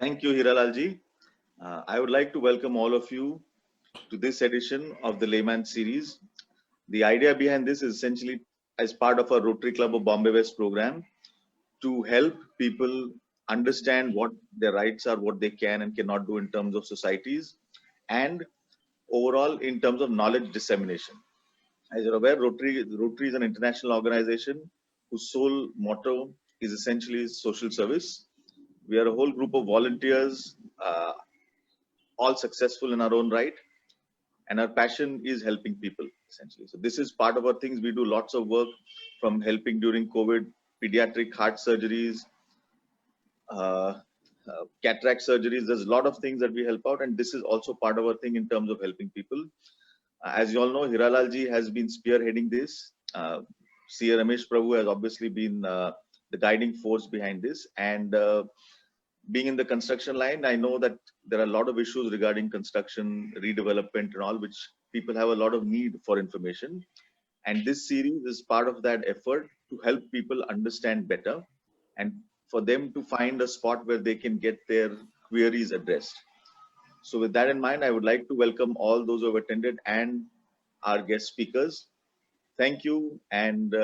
Thank you, Hiralalji. I would like to welcome all of you to this edition of the Layman series. The idea behind this is essentially as part of our Rotary Club of Bombay West program to help people understand what their rights are, what they can and cannot do in terms of societies, and overall in terms of knowledge dissemination. As you're aware, Rotary is an international organization whose sole motto is essentially social service. We are a whole group of volunteers, all successful in our own right, and our passion is helping people essentially. So this is part of our things. We do lots of work from helping during COVID, pediatric heart surgeries, uh, cataract surgeries. There's a lot of things that we help out, and this is also part of our thing in terms of helping people. As you all know, Hiralalji has been spearheading this. CA Ramesh Prabhu has obviously been the guiding force behind this, and being in the construction line, I know that there are a lot of issues regarding construction, redevelopment, and all, which people have a lot of need for information. And this series is part of that effort to help people understand better and for them to find a spot where they can get their queries addressed. So, with that in mind, I would like to welcome all those who have attended and our guest speakers. Thank you, and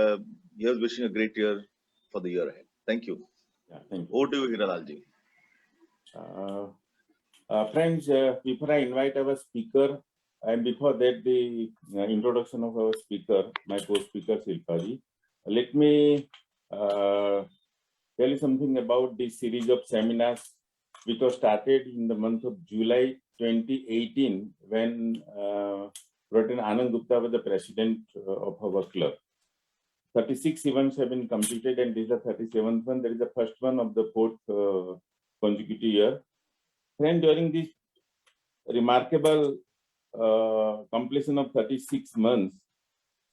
here's wishing a great year for the year ahead. Thank you. Yeah, thank you. Over to you, Hiralalji. Friends, before I invite our speaker, and before that the introduction of our speaker, my co-speaker Shilpaji, let me tell you something about this series of seminars which was started in the month of July 2018 when Rotary Anand Gupta was the president of our club. 36 events have been completed and this is the 37th one. There is the first one of the fourth consecutive year. And during this remarkable completion of 36 months,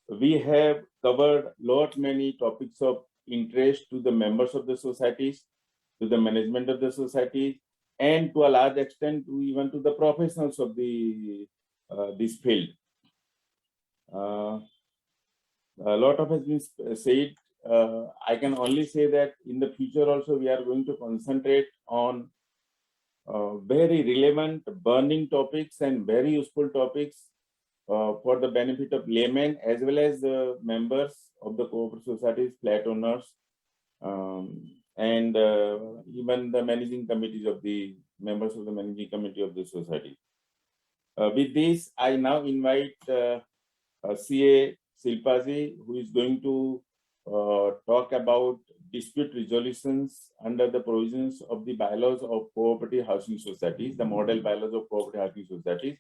we have covered many topics of interest to the members of the societies, to the management of the society, and to a large extent to even to the professionals of the this field. A lot of has been said. I can only say that in the future also we are going to concentrate on very relevant, burning topics and very useful topics for the benefit of laymen as well as the members of the cooperative societies, flat owners, and even the managing committees of the members of the managing committee of the society. With this, I now invite CA Shilpaji, who is going to talk about dispute resolutions under the provisions of the bylaws of cooperative housing societies, the model bylaws of cooperative housing societies,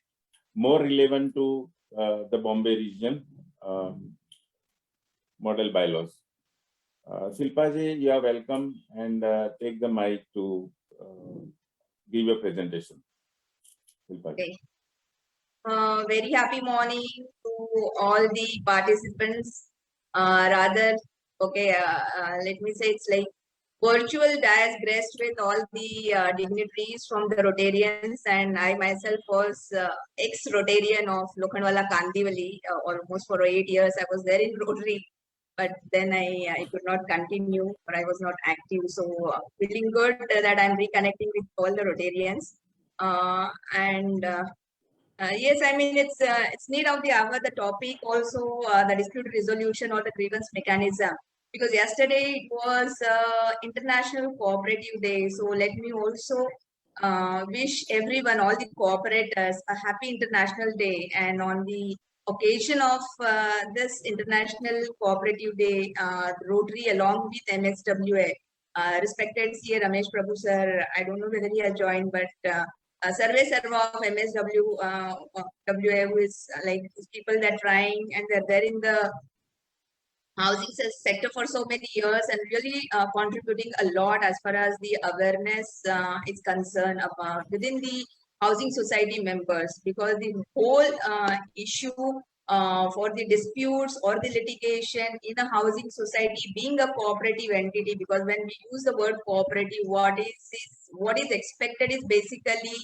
more relevant to the Bombay region model bylaws. Shilpaji, you are welcome and take the mic to give your presentation. Shilpaji. Okay. Very happy morning to all the participants. Let me say it's like virtual dais graced with all the dignitaries from the Rotarians, and I myself was ex-Rotarian of Lokhandwala Kandivali almost for 8 years. I was there in Rotary, but then I could not continue or I was not active. So feeling good that I'm reconnecting with all the Rotarians. Yes, I mean it's need of the hour. The topic also the dispute resolution or the grievance mechanism, because yesterday it was International Cooperative Day. So let me also wish everyone, all the cooperators, a happy International Day. And on the occasion of this International Cooperative Day, Rotary along with MSWA, respected CA Ramesh Prabhu sir, I don't know whether he has joined, but Survey Serva of MSWA, who is like people that are trying and they're there in the housing sector for so many years and really contributing a lot as far as the awareness is concerned about within the housing society members, because the whole issue for the disputes or the litigation in a housing society being a cooperative entity, because when we use the word cooperative, what is expected is basically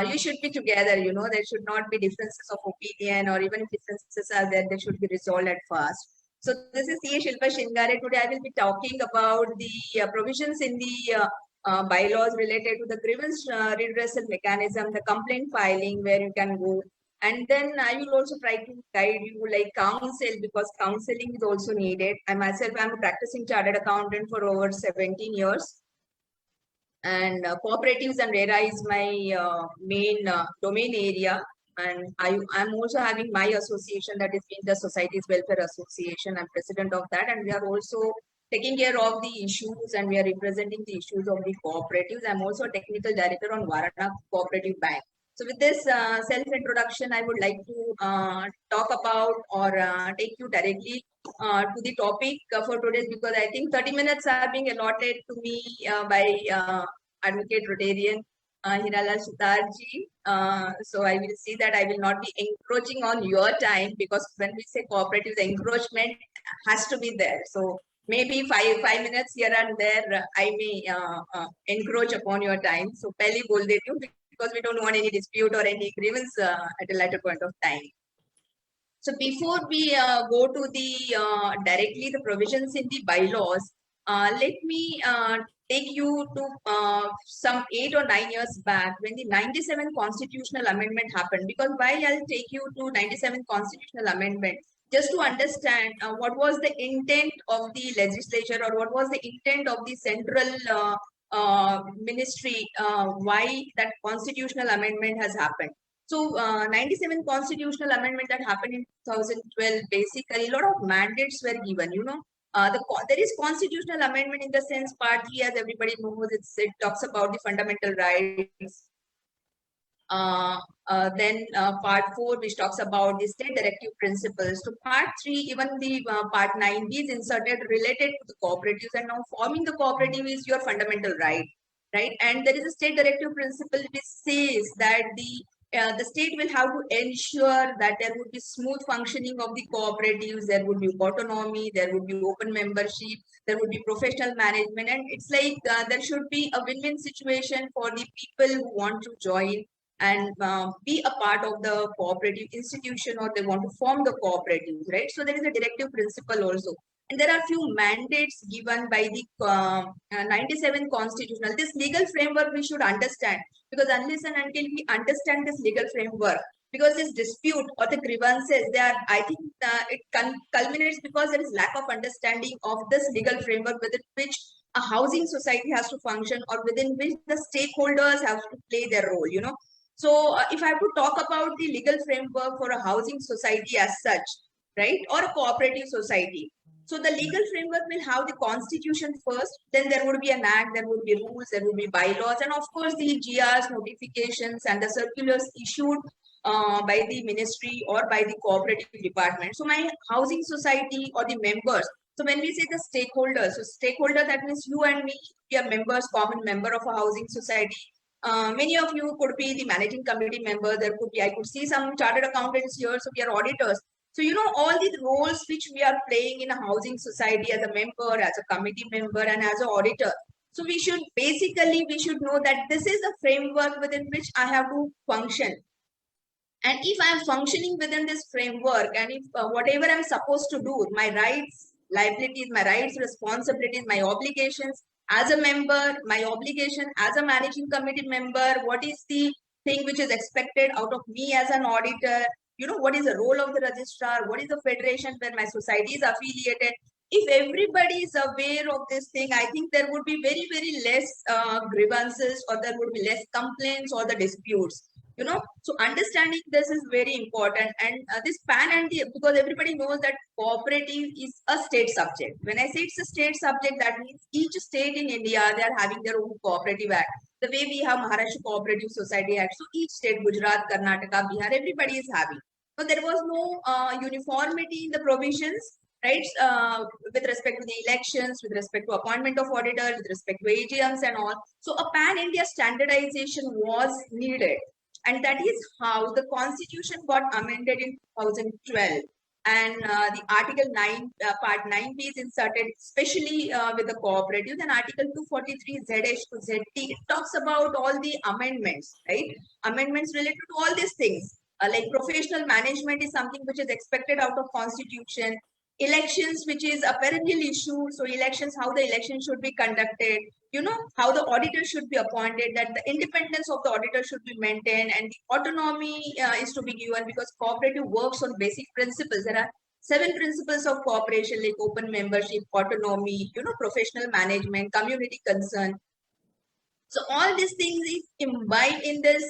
you should be together, there should not be differences of opinion, or even if differences are there, they should be resolved at first. So this is CA Shilpa Shingare. Today I will be talking about the provisions in the bylaws related to the grievance redressal mechanism, the complaint filing where you can go. And then I will also try to guide you like counsel, because counseling is also needed. I myself am a practicing chartered accountant for over 17 years. And cooperatives and RERA is my main domain area. And I'm also having my association, that is being the Societies Welfare Association. I'm president of that, and we are also taking care of the issues, and we are representing the issues of the cooperatives. I'm also a technical director on Varana Cooperative Bank. So with this self-introduction, I would like to talk about or take you directly to the topic for today, because I think 30 minutes are being allotted to me by Advocate Rotarian Hiralal Sutarji. So I will see that I will not be encroaching on your time, because when we say cooperative, the encroachment has to be there. So maybe five minutes here and there, I may encroach upon your time. So pehle bol deti hu, because we don't want any dispute or any grievance at a later point of time. So before we go to the directly the provisions in the bylaws, let me take you to some 8 or 9 years back when the 97 constitutional amendment happened. Because why I'll take you to 97 constitutional amendment, just to understand what was the intent of the legislature, or what was the intent of the central ministry, why that constitutional amendment has happened. So 97 constitutional amendment that happened in 2012, basically a lot of mandates were given, there is constitutional amendment in the sense part 3, as everybody knows, it talks about the fundamental rights. Then part 4, which talks about the state directive principles. So part 3, even the part 9b is inserted related to the cooperatives, and now forming the cooperative is your fundamental right. And there is a state directive principle which says that the state will have to ensure that there would be smooth functioning of the cooperatives, there would be autonomy, there would be open membership, there would be professional management, and it's like there should be a win-win situation for the people who want to join and be a part of the cooperative institution, or they want to form the cooperatives, right? So there is a directive principle also. And there are few mandates given by the 97 constitutional. This legal framework we should understand, because unless and until we understand this legal framework, because this dispute or the grievances, I think it culminates because there is lack of understanding of this legal framework within which a housing society has to function, or within which the stakeholders have to play their role, So if I have to talk about the legal framework for a housing society as such, right, or a cooperative society. So the legal framework will have the constitution first, then there would be an act, there would be rules, there would be bylaws, and of course the GRs, notifications, and the circulars issued by the ministry or by the cooperative department. So my housing society or the members, so when we say the stakeholders, so stakeholder, that means you and me, we are members, common member of a housing society. Many of you could be the managing committee member. There could be, I could see some chartered accountants here, so we are auditors. So, all the roles which we are playing in a housing society as a member, as a committee member, and as an auditor. So we should know that this is a framework within which I have to function. And if I am functioning within this framework, and if whatever I'm supposed to do, my rights, liabilities, my rights, responsibilities, my obligations as a member, my obligation as a managing committee member, what is the thing which is expected out of me as an auditor, what is the role of the registrar, what is the federation where my society is affiliated. If everybody is aware of this thing, I think there would be very, very less grievances, or there would be less complaints or the disputes. So understanding this is very important. And this pan-India, because everybody knows that cooperative is a state subject. When I say it's a state subject, that means each state in India, they are having their own cooperative act. The way we have Maharashtra Cooperative Society Act, so each state, Gujarat, Karnataka, Bihar, everybody is having. So there was no uniformity in the provisions, right? With respect to the elections, with respect to appointment of auditors, with respect to AGMs and all. So a pan-India standardization was needed. And that is how the constitution got amended in 2012. And the Article 9, Part 9b is inserted, especially with the cooperatives. And Article 243 ZH to ZT, it talks about all the amendments, right? Amendments related to all these things. Like professional management is something which is expected out of constitution. elections, which is a perennial issue. So elections, how the election should be conducted, how the auditor should be appointed, that the independence of the auditor should be maintained, and the autonomy is to be given, because cooperative works on basic principles. There are 7 principles of cooperation, like open membership, autonomy, professional management, community concern. So all these things is imbibed in this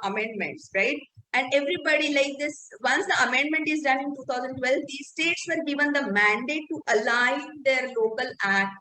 amendments, right? And everybody like this, once the amendment is done in 2012, these states were given the mandate to align their local act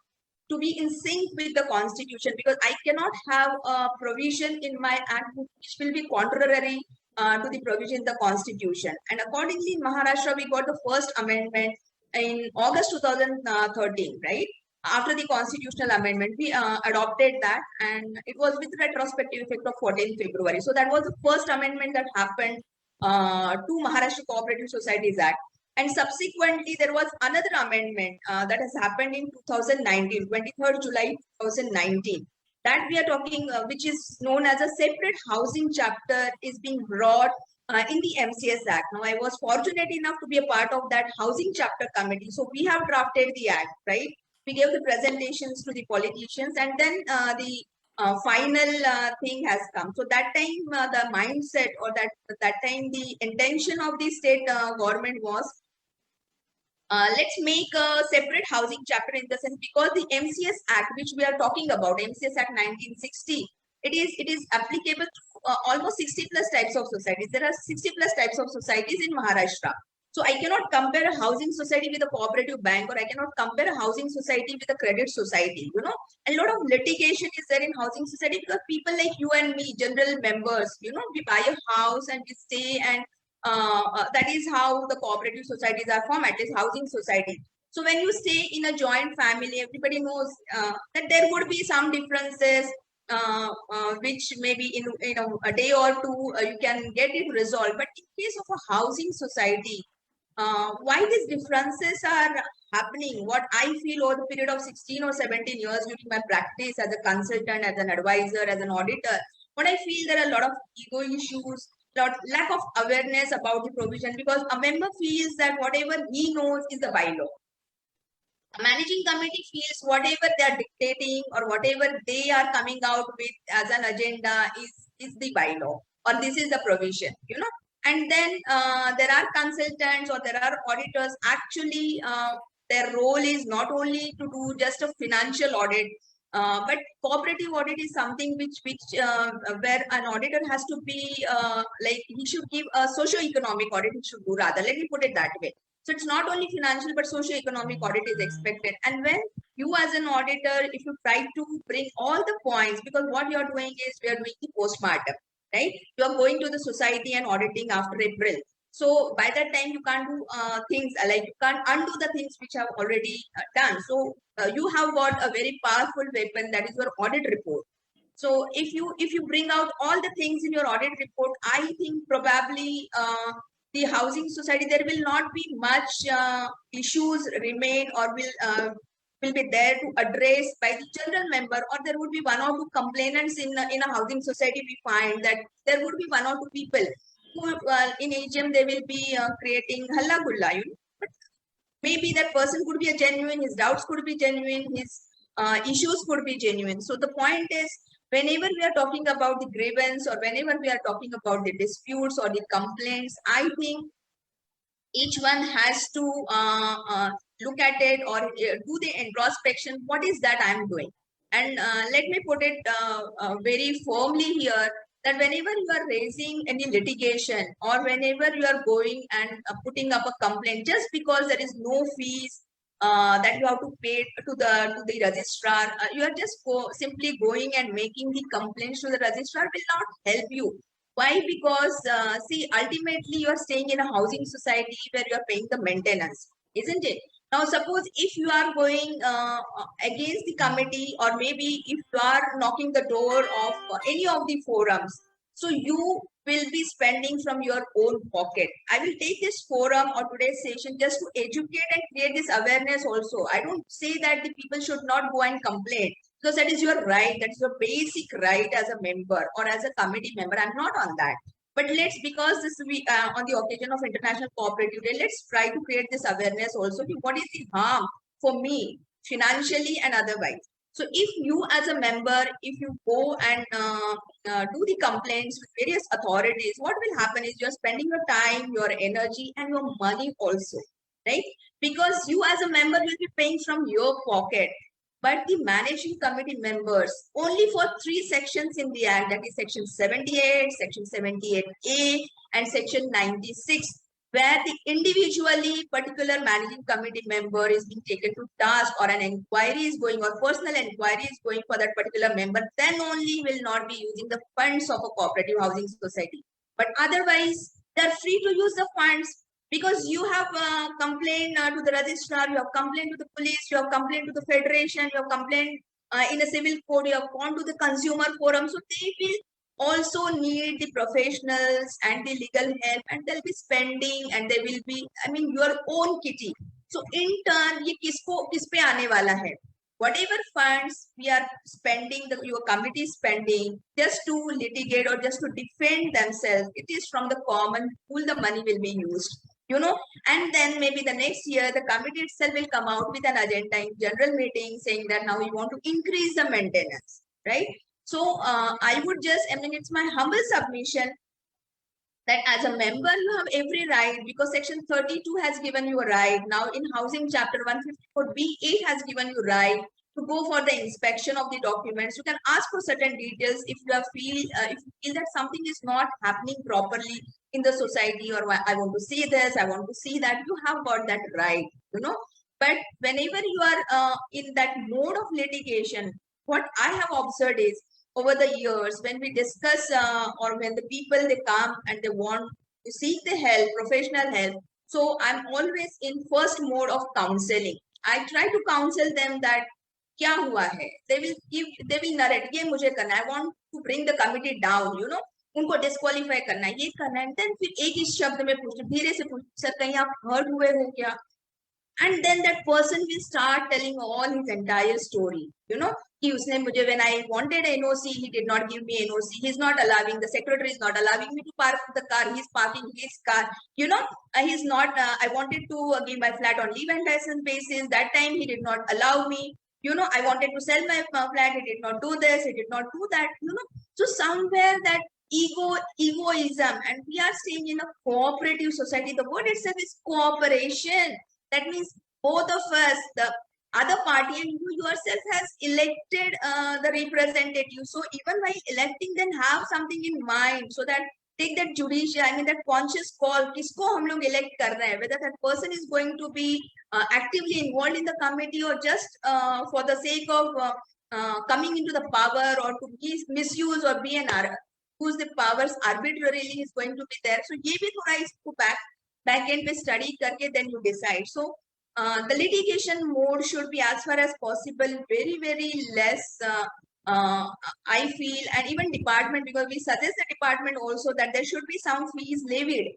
to be in sync with the constitution, because I cannot have a provision in my act which will be contrary to the provision in the constitution. And accordingly, in Maharashtra, we got the first amendment in August 2013, right? After the constitutional amendment, we adopted that, and it was with retrospective effect of 14th February. So that was the first amendment that happened to Maharashtra Cooperative Societies Act. And subsequently, there was another amendment that has happened in 2019, 23rd July 2019. That we are talking, which is known as a separate housing chapter, is being brought in the MCS Act. Now, I was fortunate enough to be a part of that housing chapter committee. So we have drafted the act, right? We gave the presentations to the politicians, and then the final thing has come. So that time, the mindset, or that time, the intention of the state government was, let's make a separate housing chapter, in the sense, because the MCS Act, which we are talking about, MCS Act 1960, it is applicable to almost 60 plus types of societies. There are 60 plus types of societies in Maharashtra. So I cannot compare a housing society with a cooperative bank, or I cannot compare a housing society with a credit society. A lot of litigation is there in housing society, because people like you and me, general members, we buy a house and we stay, and that is how the cooperative societies are formed, at least housing society. So when you stay in a joint family, everybody knows that there would be some differences, which maybe in a day or two you can get it resolved. But in case of a housing society, why these differences are happening, what I feel over the period of 16 or 17 years during my practice as a consultant, as an advisor, as an auditor, what I feel, there are a lot of ego issues, lack of awareness about the provision, because a member feels that whatever he knows is the bylaw. A managing committee feels whatever they are dictating or whatever they are coming out with as an agenda is the bylaw, or this is the provision, And then there are consultants or there are auditors. Actually, their role is not only to do just a financial audit, but cooperative audit is something which where an auditor has to be like, he should give a socio-economic audit. He should do, rather, let me put it that way. So it's not only financial, but socio-economic audit is expected. And when you as an auditor, if you try to bring all the points, because what you are doing is, we are doing the postmortem, right? You are going to the society and auditing after April. So by that time, you can't do things like, you can't undo the things which have already done. So you have got a very powerful weapon, that is your audit report. So if you bring out all the things in your audit report, I think probably the housing society, there will not be much issues remain, or will be there to address by the general member, or there would be 1 or 2 complainants in a housing society. We find that there would be 1 or 2 people who in AGM they will be creating halla gulla, but maybe that person could be a genuine, his doubts could be genuine, his issues could be genuine. So the point is, whenever we are talking about the grievance, or whenever we are talking about the disputes or the complaints, I think each one has to look at it, or do the introspection, what is that I'm doing? And let me put it very firmly here, that whenever you are raising any litigation, or whenever you are going and putting up a complaint, just because there is no fees that you have to pay to the registrar, you are just simply going and making the complaints to the registrar will not help you. Why? Because see, ultimately you are staying in a housing society where you are paying the maintenance, isn't it? Now, suppose if you are going against the committee, or maybe if you are knocking the door of any of the forums, so you will be spending from your own pocket. I will take this forum or today's session just to educate and create this awareness also. I don't say that the people should not go and complain, because that is your right. That is your basic right as a member or as a committee member. I'm not on that. But let's, because this we on the occasion of International Cooperative Day, let's try to create this awareness also. What is the harm for me financially and otherwise? So if you as a member, if you go and do the complaints with various authorities, what will happen is you're spending your time, your energy, and your money also, right? Because you as a member will be paying from your pocket. But the managing committee members, only for 3 sections in the Act, that is section 78, section 78A, and section 96, where the individually particular managing committee member is being taken to task, or an inquiry is going, or personal inquiry is going for that particular member, then only will not be using the funds of a cooperative housing society. But otherwise, they're free to use the funds. Because you have complained to the registrar, you have complained to the police, you have complained to the federation, you have complained in a civil code, you have gone to the consumer forum. So they will also need the professionals and the legal help, and they'll be spending, and they will be, I mean, your own kitty. So in turn, ye kis pe aane wala hai? Whatever funds we are spending, your committee spending just to litigate or just to defend themselves, it is from the common pool the money will be used. And then maybe the next year, the committee itself will come out with an agenda in general meeting saying that now we want to increase the maintenance, right? So I would just, I mean, it's my humble submission that as a member, you have every right, because section 32 has given you a right. Now in housing chapter 154B8 has given you right to go for the inspection of the documents. You can ask for certain details if you feel that something is not happening properly in the society, or I want to see this, I want to see that. You have got that right, But whenever you are in that mode of litigation, what I have observed is, over the years, when we discuss or when the people, they come and they want to seek the help, professional help, so I'm always in first mode of counseling. I try to counsel them that kya hua hai. They will narrate, ye mujhe karna, I want to bring the committee down, उनको disqualify करना है, ये करना है. Then फिर एक ही शब्द में पूछते, धीरे से पूछते, सर कहीं आप हर्ट हुए हो क्या? And then that person will start telling all his entire story, कि उसने मुझे, when I wanted NOC, he did not give me NOC. He's not allowing, the secretary is not allowing me to park the car. He's parking his car. He's not, I wanted to give my flat on leave and license basis. That time he did not allow me. I wanted to sell my flat. He did not do this. He did not do that, So somewhere that egoism, and we are staying in a cooperative society. The word itself is cooperation. That means both of us, the other party and you yourself, has elected the representative. So even by electing, then have something in mind, so that take that judicial, I mean that conscious call, kisko hum log elect kar rahe hain, whether that person is going to be actively involved in the committee, or just for the sake of coming into the power, or to misuse or be an whose the powers arbitrarily is going to be there. So ye bhi thoda isko back end pe study karke then you decide. So the litigation mode should be, as far as possible, very, very less, I feel, and even department, because we suggest the department also that there should be some fees levied,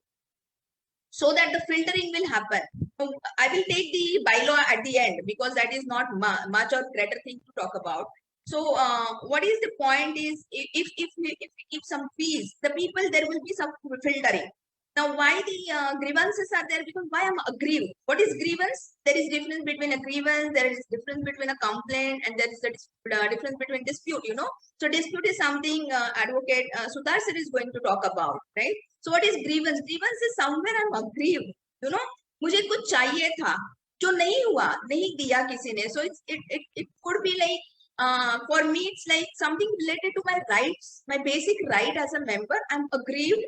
so that the filtering will happen. So I will take the bylaw at the end, because that is not much or greater thing to talk about. So what is the point is, if we keep some fees, the people, there will be some filtering. Now, why the grievances are there? Because why I'm aggrieved. What is grievance? There is difference between a grievance, there is difference between a complaint, and there is a difference between dispute, So dispute is something advocate Sudhar sir is going to talk about, right? So what is grievance? Grievance is somewhere I'm aggrieved, मुझे कुछ चाहिए था, जो नहीं हुआ, नहीं दिया किसी ने. So it could be like, for me, it's like something related to my rights, my basic right as a member. I'm aggrieved.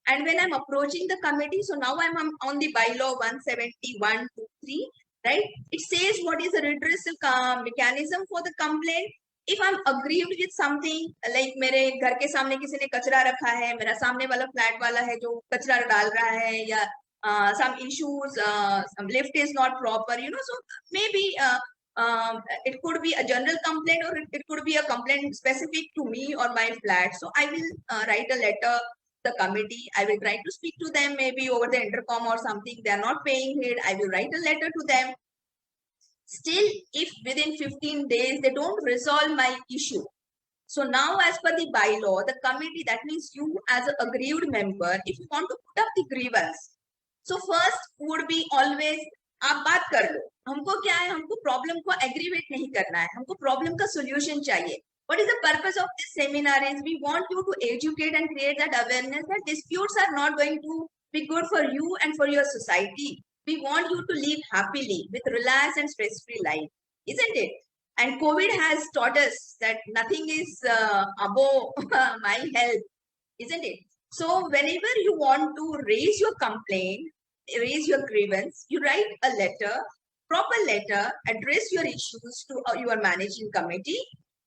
And when I'm approaching the committee, so now I'm on the bylaw 171(2)(3), right? It says what is the redressal mechanism for the complaint. If I'm aggrieved with something, like मेरे घर के सामने किसी ने कचरा रखा है, मेरा सामने वाला फ्लैट वाला है जो कचरा डाल रहा है, या some issues, some lift is not proper, so maybe it could be a general complaint, or it could be a complaint specific to me or my flat. So I will write a letter the committee. I will try to speak to them, maybe over the intercom or something. They are not paying it. I will write a letter to them. Still, if within 15 days they don't resolve my issue, So now as per the bylaw, the committee, that means you as an aggrieved member, if you want to put up the grievance, so first would be always आप बात कर लो, हमको क्या है, हमको problem को aggravate नहीं करना है, हमको प्रॉब्लम का सॉल्यूशन चाहिए. What is the purpose of this seminar is we want you to educate and create that awareness that disputes are not going to be good for you and for your society. We want you to live happily with relaxed and stress-free life, isn't it? And COVID has taught us that nothing is above my health, isn't it? So whenever you want to raise your complaint, raise your grievance, you write a letter, proper letter, address your issues to your managing committee,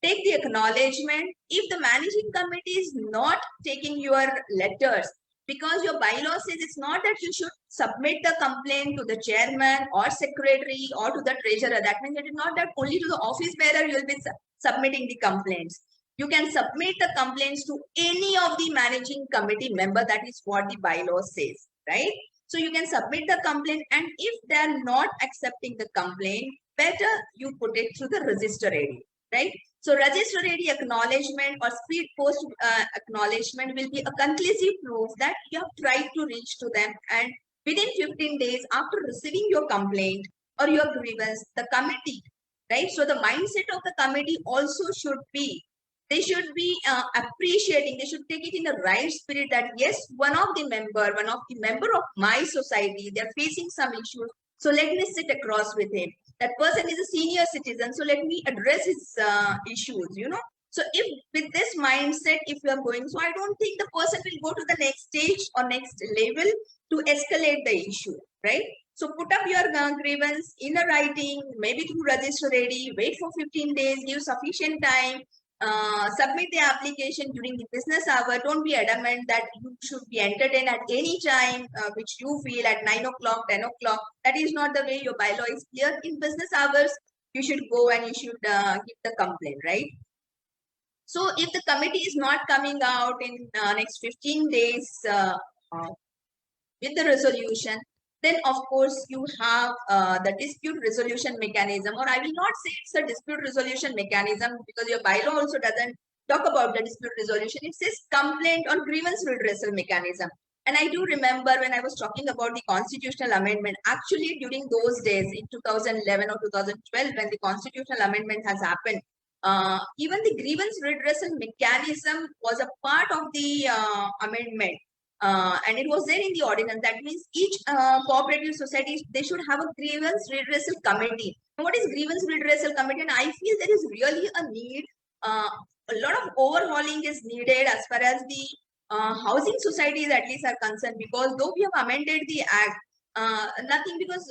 take the acknowledgement. If the managing committee is not taking your letters, because your bylaw says it's not that you should submit the complaint to the chairman or secretary or to the treasurer. That means it is not that only to the office bearer you will be submitting the complaints. You can submit the complaints to any of the managing committee member. That is what the bylaw says, right? So you can submit the complaint, and if they are not accepting the complaint, better you put it through the register AD, right? So register AD acknowledgement or speed post acknowledgement will be a conclusive proof that you have tried to reach to them, and within 15 days after receiving your complaint or your grievance, the committee, right? So the mindset of the committee also should be, they should be appreciating, they should take it in the right spirit that yes, one of the member of my society, they're facing some issues. So let me sit across with him. That person is a senior citizen, so let me address his issues, you know. So if with this mindset, if you are going, so I don't think the person will go to the next stage or next level to escalate the issue, right? So put up your grievance in a writing, maybe through register AD, wait for 15 days, give sufficient time, submit the application during the business hour. Don't be adamant that you should be entertained at any time which you feel at 9 o'clock, 10 o'clock. That is not the way your bylaw is clear. In business hours, you should go and you should give the complaint, right? So if the committee is not coming out in next 15 days with the resolution, then of course you have the dispute resolution mechanism, or I will not say it's a dispute resolution mechanism because your bylaw also doesn't talk about the dispute resolution. It says complaint or grievance redressal mechanism. And I do remember when I was talking about the constitutional amendment, actually during those days in 2011 or 2012, when the constitutional amendment has happened, even the grievance redressal mechanism was a part of the amendment. And it was there in the ordinance. That means each cooperative society, they should have a grievance redressal committee. And what is grievance redressal committee? And I feel there is really a need, a lot of overhauling is needed as far as the housing societies at least are concerned, because though we have amended the act, nothing, because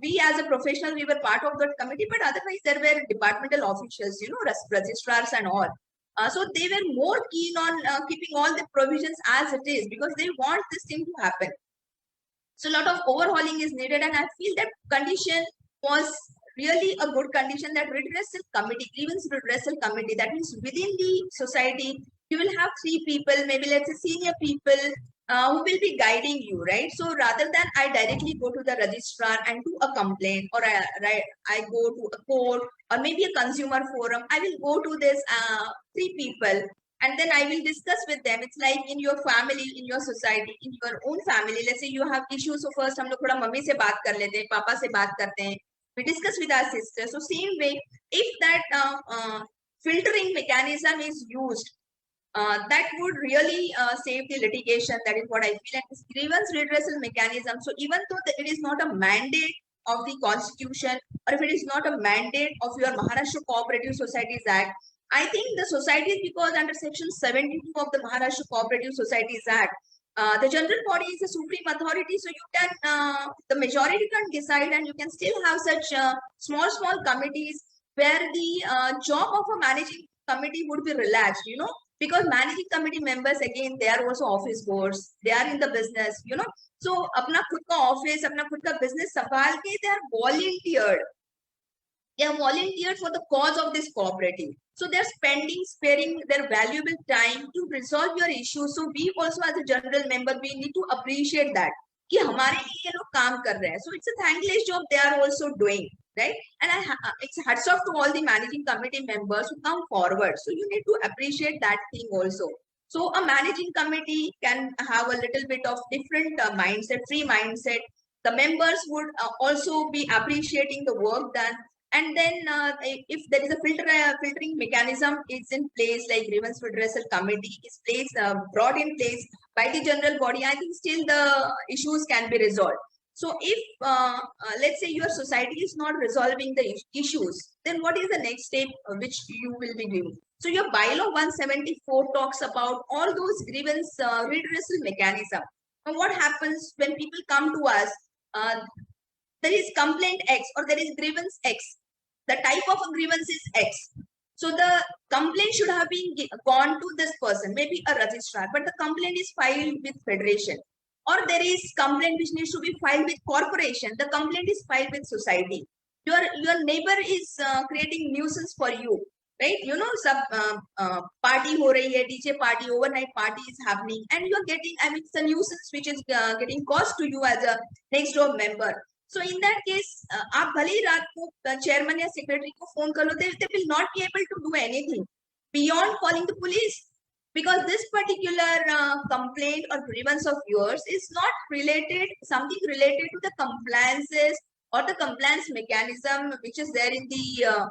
we as a professional, we were part of that committee, but otherwise there were departmental officials, you know, registrars and all. So they were more keen on keeping all the provisions as it is because they want this thing to happen. So a lot of overhauling is needed, and I feel that condition was really a good condition, that redressal committee, grievance redressal committee, that means within the society, you will have 3 people, maybe let's say senior people who will be guiding you, right? So rather than I directly go to the registrar and do a complaint, or I go to a court or maybe a consumer forum, I will go to this 3 people and then I will discuss with them. It's like in your family, in your society, in your own family. Let's say you have issues. So first, हम लोग थोड़ा mummy से बात कर लेते हैं, पापा से बात करते हैं. We discuss with our sister. So same way, if that filtering mechanism is used, that would really save the litigation. That is what I feel. And this grievance redressal mechanism. So even though it is not a mandate of the Constitution, or if it is not a mandate of your Maharashtra Cooperative Societies Act, I think the societies, because under Section 72 of the Maharashtra Cooperative Societies Act, the general body is the supreme authority. So you can, the majority can decide, and you can still have such small committees where the job of a managing committee would be relaxed, you know, because managing committee members, again, they are also office boards, they are in the business, you know. So अपना खुद का office, अपना खुद का business संभाल के, they are volunteered. They are volunteered for the cause of this cooperative. So they're sparing their valuable time to resolve your issues. So we also, as a general member, we need to appreciate that कि हमारे लिए ये लोग काम कर रहे हैं. So it's a thankless job they are also doing. right? And it's hats off to all the managing committee members who come forward. So you need to appreciate that thing also. So a managing committee can have a little bit of different mindset, free mindset. The members would also be appreciating the work done. And then if there is a filtering mechanism is in place, like grievance redressal committee is brought in place by the general body, I think still the issues can be resolved. So if let's say your society is not resolving the issues, then what is the next step which you will be doing? So your bylaw 174 talks about all those grievance redressal mechanism. And what happens when people come to us? There is complaint X or there is grievance X. The type of a grievance is X. So the complaint should have been gone to this person, maybe a registrar, but the complaint is filed with federation. Or there is complaint which needs to be filed with corporation. The complaint is filed with society. Your neighbor is creating nuisance for you, right? You know, some party ho rahi hai, DJ party, overnight party is happening, and you are getting, I mean, it's a nuisance which is getting caused to you as a next door member. So in that case, आप भले ही रात को chairman या secretary को phone कर लो, they will not be able to do anything beyond calling the police, because this particular complaint or grievance of yours is not related, something related to the compliances or the compliance mechanism which is there in the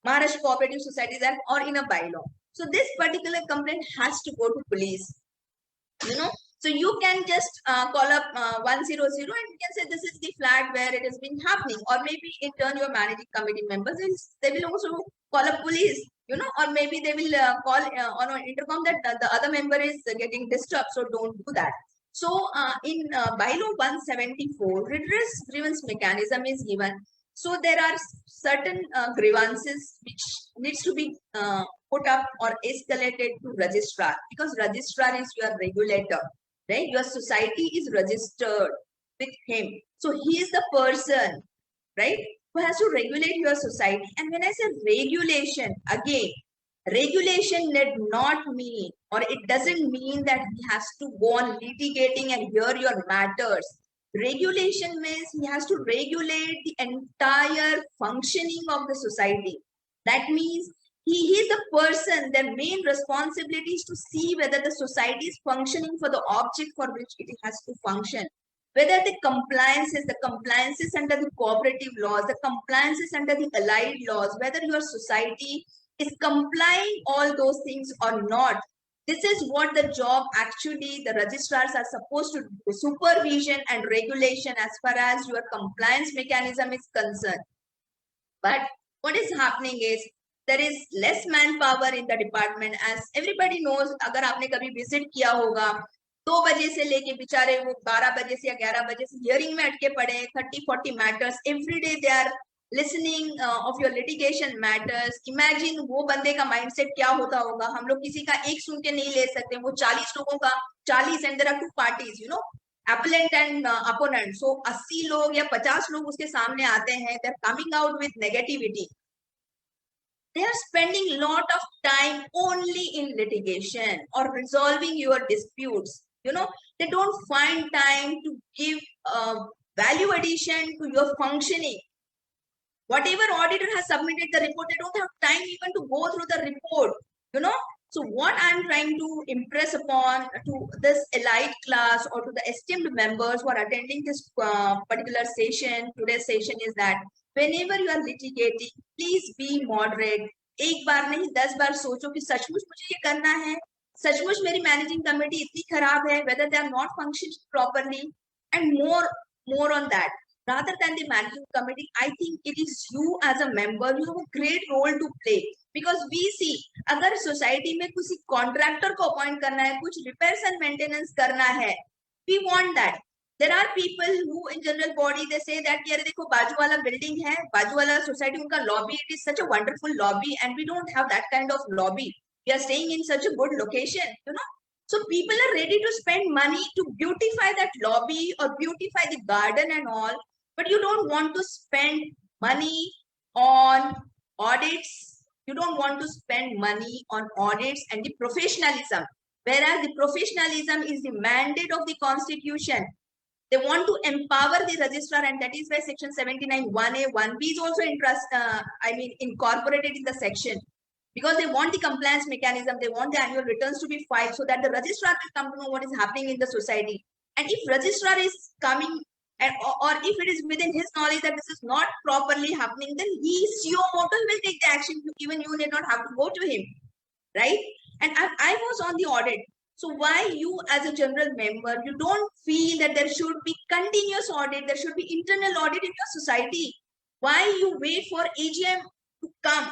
Maharashtra Cooperative Societies Act or in a bylaw. So this particular complaint has to go to police, you know. So you can just call up 100 and you can say this is the flat where it has been happening, or maybe in turn your managing committee members, they will also call up police, you know, or maybe they will call on an intercom that the other member is getting disturbed, so don't do that. So in bylaw 174, redress grievance mechanism is given. So there are certain grievances which needs to be put up or escalated to registrar, because registrar is your regulator, right? Your society is registered with him. So he is the person, right, who has to regulate your society. And when I say regulation, again, regulation need not mean, or it doesn't mean that he has to go on litigating and hear your matters. Regulation means he has to regulate the entire functioning of the society. That means he is the person, their main responsibility is to see whether the society is functioning for the object for which it has to function. Whether the compliances under the cooperative laws, the compliances under the allied laws, whether your society is complying all those things or not. This is what the job actually the registrars are supposed to do, supervision and regulation as far as your compliance mechanism is concerned. But what is happening is there is less manpower in the department, as everybody knows. अगर आपने कभी visit किया होगा, 2 बजे से लेके बेचारे वो 12 बजे से या 11 बजे से hearing में अटके पड़े हैं, 30-40 matters every day they are listening of your litigation matters. Imagine वो बंदे का mindset क्या होता होगा. हम लोग किसी का एक सुन के नहीं ले सकते, वो 40 लोगों का 40 and there are 2 parties, you know, appellant and opponent. So 80 लोग या 50 लोग उसके सामने आते हैं, they are coming out with negativity. They are spending a lot of time only in litigation or resolving your disputes. You know, they don't find time to give value addition to your functioning. Whatever auditor has submitted the report, they don't have time even to go through the report, you know. So what I'm trying to impress upon to this elite class or to the esteemed members who are attending this particular session, today's session, is that whenever you are litigating, please be moderate. एक बार नहीं 10 बार सोचो कि सचमुच मुझे ये करना है, सचमुच मेरी मैनेजिंग कमेटी इतनी खराब है, whether they are not functioning properly, and more on that. Rather than the managing committee, I think it is you as a member, you have a great role to play. Because we see, अगर society में किसी contractor को appoint करना है, कुछ repairs and maintenance करना है, we want that. There are people who in general body, they say that यार देखो बाजू वाला building है, बाजू वाला society उनका lobby, it is such a wonderful lobby and we don't have that kind of lobby. We are staying in such a good location, you know. So people are ready to spend money to beautify that lobby or beautify the garden and all. But you don't want to spend money on audits. You don't want to spend money on audits and the professionalism. Whereas the professionalism is the mandate of the Constitution. They want to empower the registrar, and that is why section 79 1A 1B is also incorporated in the section, because they want the compliance mechanism. They want the annual returns to be filed so that the registrar will come to know what is happening in the society. And if registrar is coming, or if it is within his knowledge that this is not properly happening, then he suo motu will take the action. Even you need not have to go to him, right? And I was on the audit. So why you as a general member, you don't feel that there should be continuous audit, there should be internal audit in your society? Why you wait for AGM to come?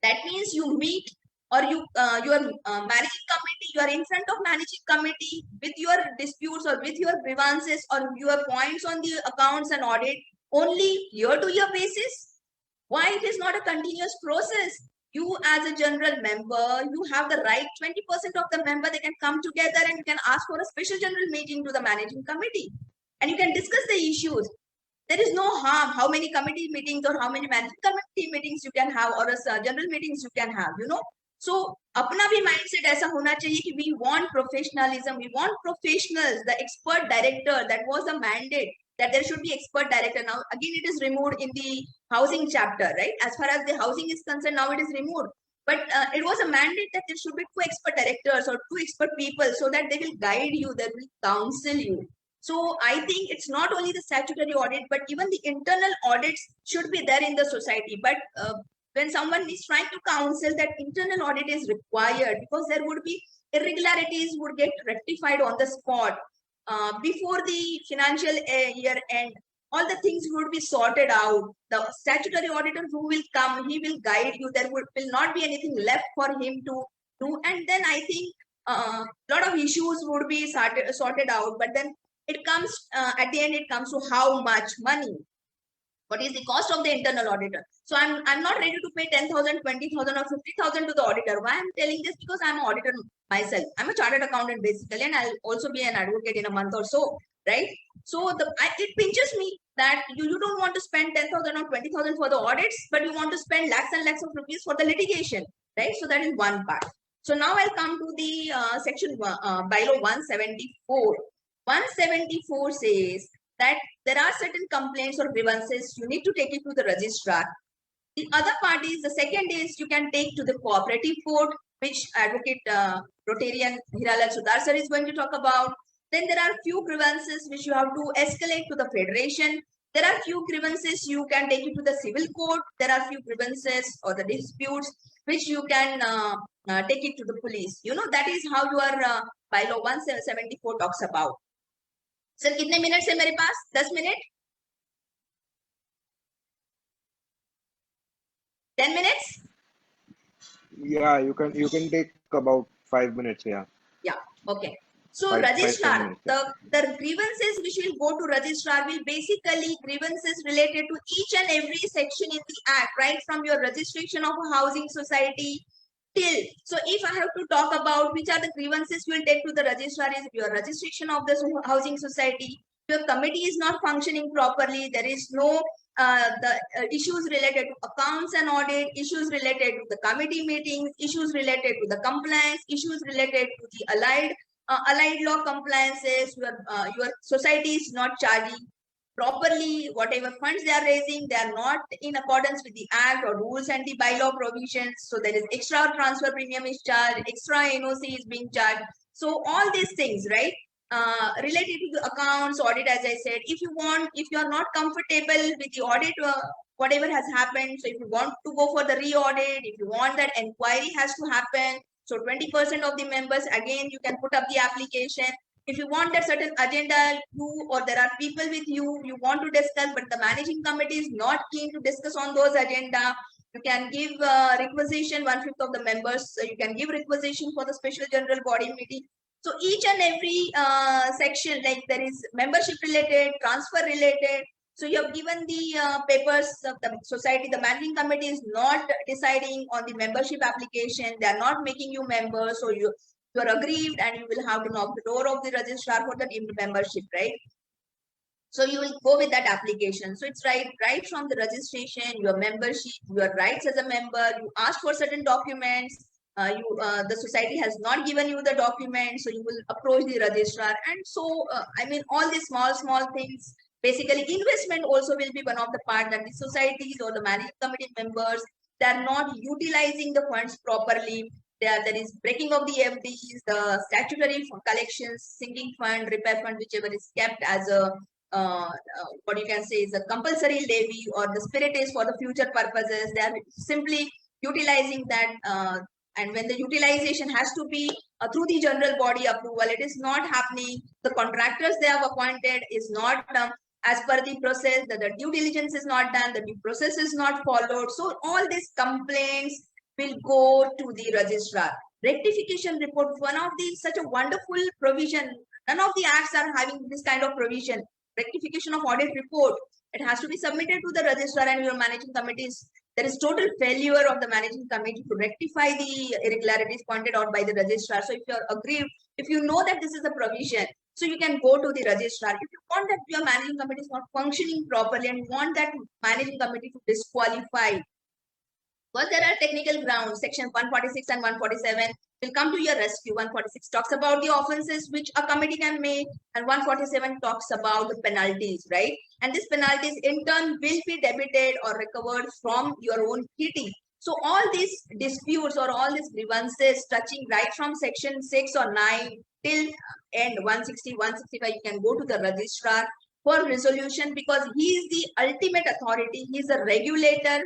That means you meet, or your managing committee, you are in front of managing committee with your disputes or with your grievances or your points on the accounts and audit only year-to-year basis. Why it is not a continuous process? You as a general member, you have the right, 20% of the member, they can come together and you can ask for a special general meeting to the managing committee and you can discuss the issues. There is no harm how many committee meetings or how many managing committee meetings you can have, or general meetings you can have, you know. So अपना भी mindset ऐसा होना चाहिए कि we want professionalism, we want professionals, the expert director. That was the mandate, that there should be expert director. Now again it is removed in the housing chapter, right? As far as the housing is concerned, now it is removed. But it was a mandate that there should be 2 expert directors or 2 expert people, so that they will guide you, they will counsel you. So I think it's not only the statutory audit, but even the internal audits should be there in the society. But when someone is trying to counsel that internal audit is required, because there would be irregularities would get rectified on the spot before the financial year end. All the things would be sorted out. The statutory auditor who will come, he will guide you. There will not be anything left for him to do. And then I think a lot of issues would be sorted out. But then it comes at the end, it comes to how much money. What is the cost of the internal auditor? So I'm not ready to pay 10,000, 20,000 or 50,000 to the auditor. Why I'm telling this? Because I'm an auditor myself. I'm a chartered accountant basically, and I'll also be an advocate in a month or so, right? So it pinches me that you don't want to spend 10,000 or 20,000 for the audits, but you want to spend lakhs and lakhs of rupees for the litigation, right? So that is one part. So now I'll come to the section bylaw 174. 174 says that there are certain complaints or grievances, you need to take it to the registrar. The other part is, the second is you can take to the cooperative court, which Advocate Rotarian Hiralal Sudar sir is going to talk about. Then there are few grievances which you have to escalate to the federation. There are few grievances you can take it to the civil court. There are few grievances or the disputes which you can take it to the police. You know, that is how your bylaw 174 talks about. Sir, कितने minute है मेरे पास? 10 minute? 10 minutes? Yeah, you can take about 5 minutes. Yeah. Yeah. Okay. So Five, registrar, 10 minutes, the grievances which will go to registrar will basically grievances related to each and every section in the act, right from your registration of a housing society till. So if I have to talk about which are the grievances you will take to the registrar, is your registration of the housing society, your committee is not functioning properly, there is no issues related to accounts and audit, issues related to the committee meetings, issues related to the compliance, issues related to the allied law compliances, your society is not charging properly, whatever funds they are raising, they are not in accordance with the act or rules and the bylaw provisions. So there is extra transfer premium is charged, extra NOC is being charged. So all these things, right? Related to the accounts, audit, as I said, if you are not comfortable with the audit, whatever has happened, so if you want to go for the re-audit, if you want that inquiry has to happen, so 20% of the members, again, you can put up the application. If you want that certain agenda, or there are people with you want to discuss, but the managing committee is not keen to discuss on those agenda, you can give requisition, 1/5 of the members, so you can give requisition for the special general body meeting. So each and every section, like there is membership related, transfer related. So you have given the papers of the society, the managing committee is not deciding on the membership application, they are not making you members, so you are aggrieved and you will have to knock the door of the registrar for the deemed membership, right? So you will go with that application. So it's right from the registration, your membership, your rights as a member, you ask for certain documents, the society has not given you the document, so you will approach the registrar. And so, I mean, all these small things. Basically, investment also will be one of the part that the societies or the managing committee members, they are not utilizing the funds properly. There is breaking of the FDs, the statutory collections, sinking fund, repair fund, whichever is kept as a what you can say is a compulsory levy, or the spirit is for the future purposes. They are simply utilizing that, and when the utilization has to be through the general body approval, it is not happening. The contractors they have appointed is not as per the process, the due diligence is not done, the due process is not followed. So all these complaints will go to the registrar. Rectification report, one of the such a wonderful provision. None of the acts are having this kind of provision. Rectification of audit report, it has to be submitted to the registrar and your managing committees. There is total failure of the managing committee to rectify the irregularities pointed out by the registrar. So if you are aggrieved, if you know that this is a provision, so you can go to the registrar. If you want that your managing committee is not functioning properly and want that managing committee to disqualify, because there are technical grounds, section 146 and 147 will come to your rescue. 146 talks about the offenses which a committee can make, and 147 talks about the penalties, right? And these penalties in turn will be debited or recovered from your own kitty. So all these disputes or all these grievances touching right from section 6 or 9 till end 160, 165, you can go to the registrar for resolution, because he is the ultimate authority. He is a regulator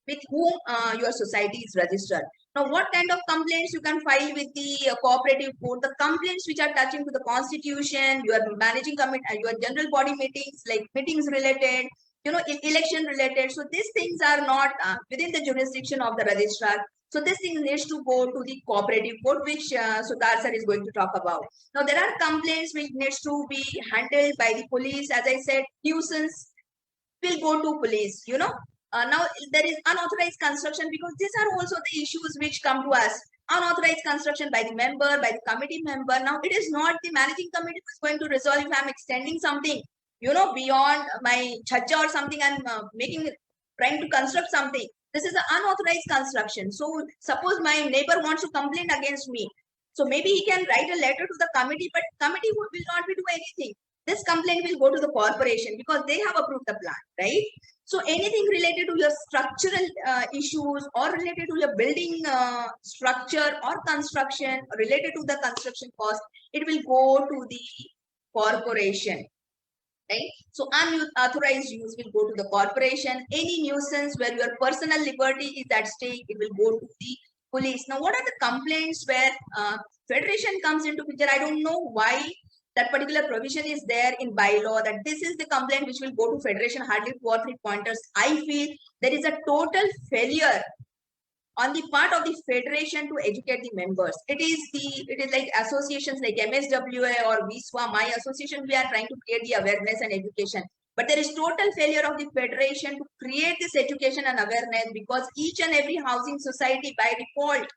with whom your society is registered. Now, what kind of complaints you can file with the cooperative court? The complaints which are touching to the constitution, your managing committee, your general body meetings, like meetings related, election related. So these things are not within the jurisdiction of the registrar. So this thing needs to go to the cooperative court, which Sudhar sir is going to talk about. Now, there are complaints which needs to be handled by the police. As I said, nuisance will go to police, now there is unauthorized construction, because these are also the issues which come to us. Unauthorized construction by the member, by the committee member. Now it is not the managing committee who is going to resolve if I'm extending something, beyond my chacha or something, and trying to construct something. This is an unauthorized construction. So suppose my neighbor wants to complain against me. So maybe he can write a letter to the committee, but committee will not be doing anything. This complaint will go to the corporation because they have approved the plan, right? So anything related to your structural issues or related to your building structure or construction, related to the construction cost, it will go to the corporation, right? So unauthorized use will go to the corporation. Any nuisance where your personal liberty is at stake, it will go to the police. Now, what are the complaints where federation comes into picture? I don't know why that particular provision is there in bylaw that this is the complaint which will go to federation. Hardly 2 or 3 pointers. I feel there is a total failure on the part of the federation to educate the members. It is like associations like MSWA or VISWA, my association, we are trying to create the awareness and education. But there is total failure of the federation to create this education and awareness, because each and every housing society by default,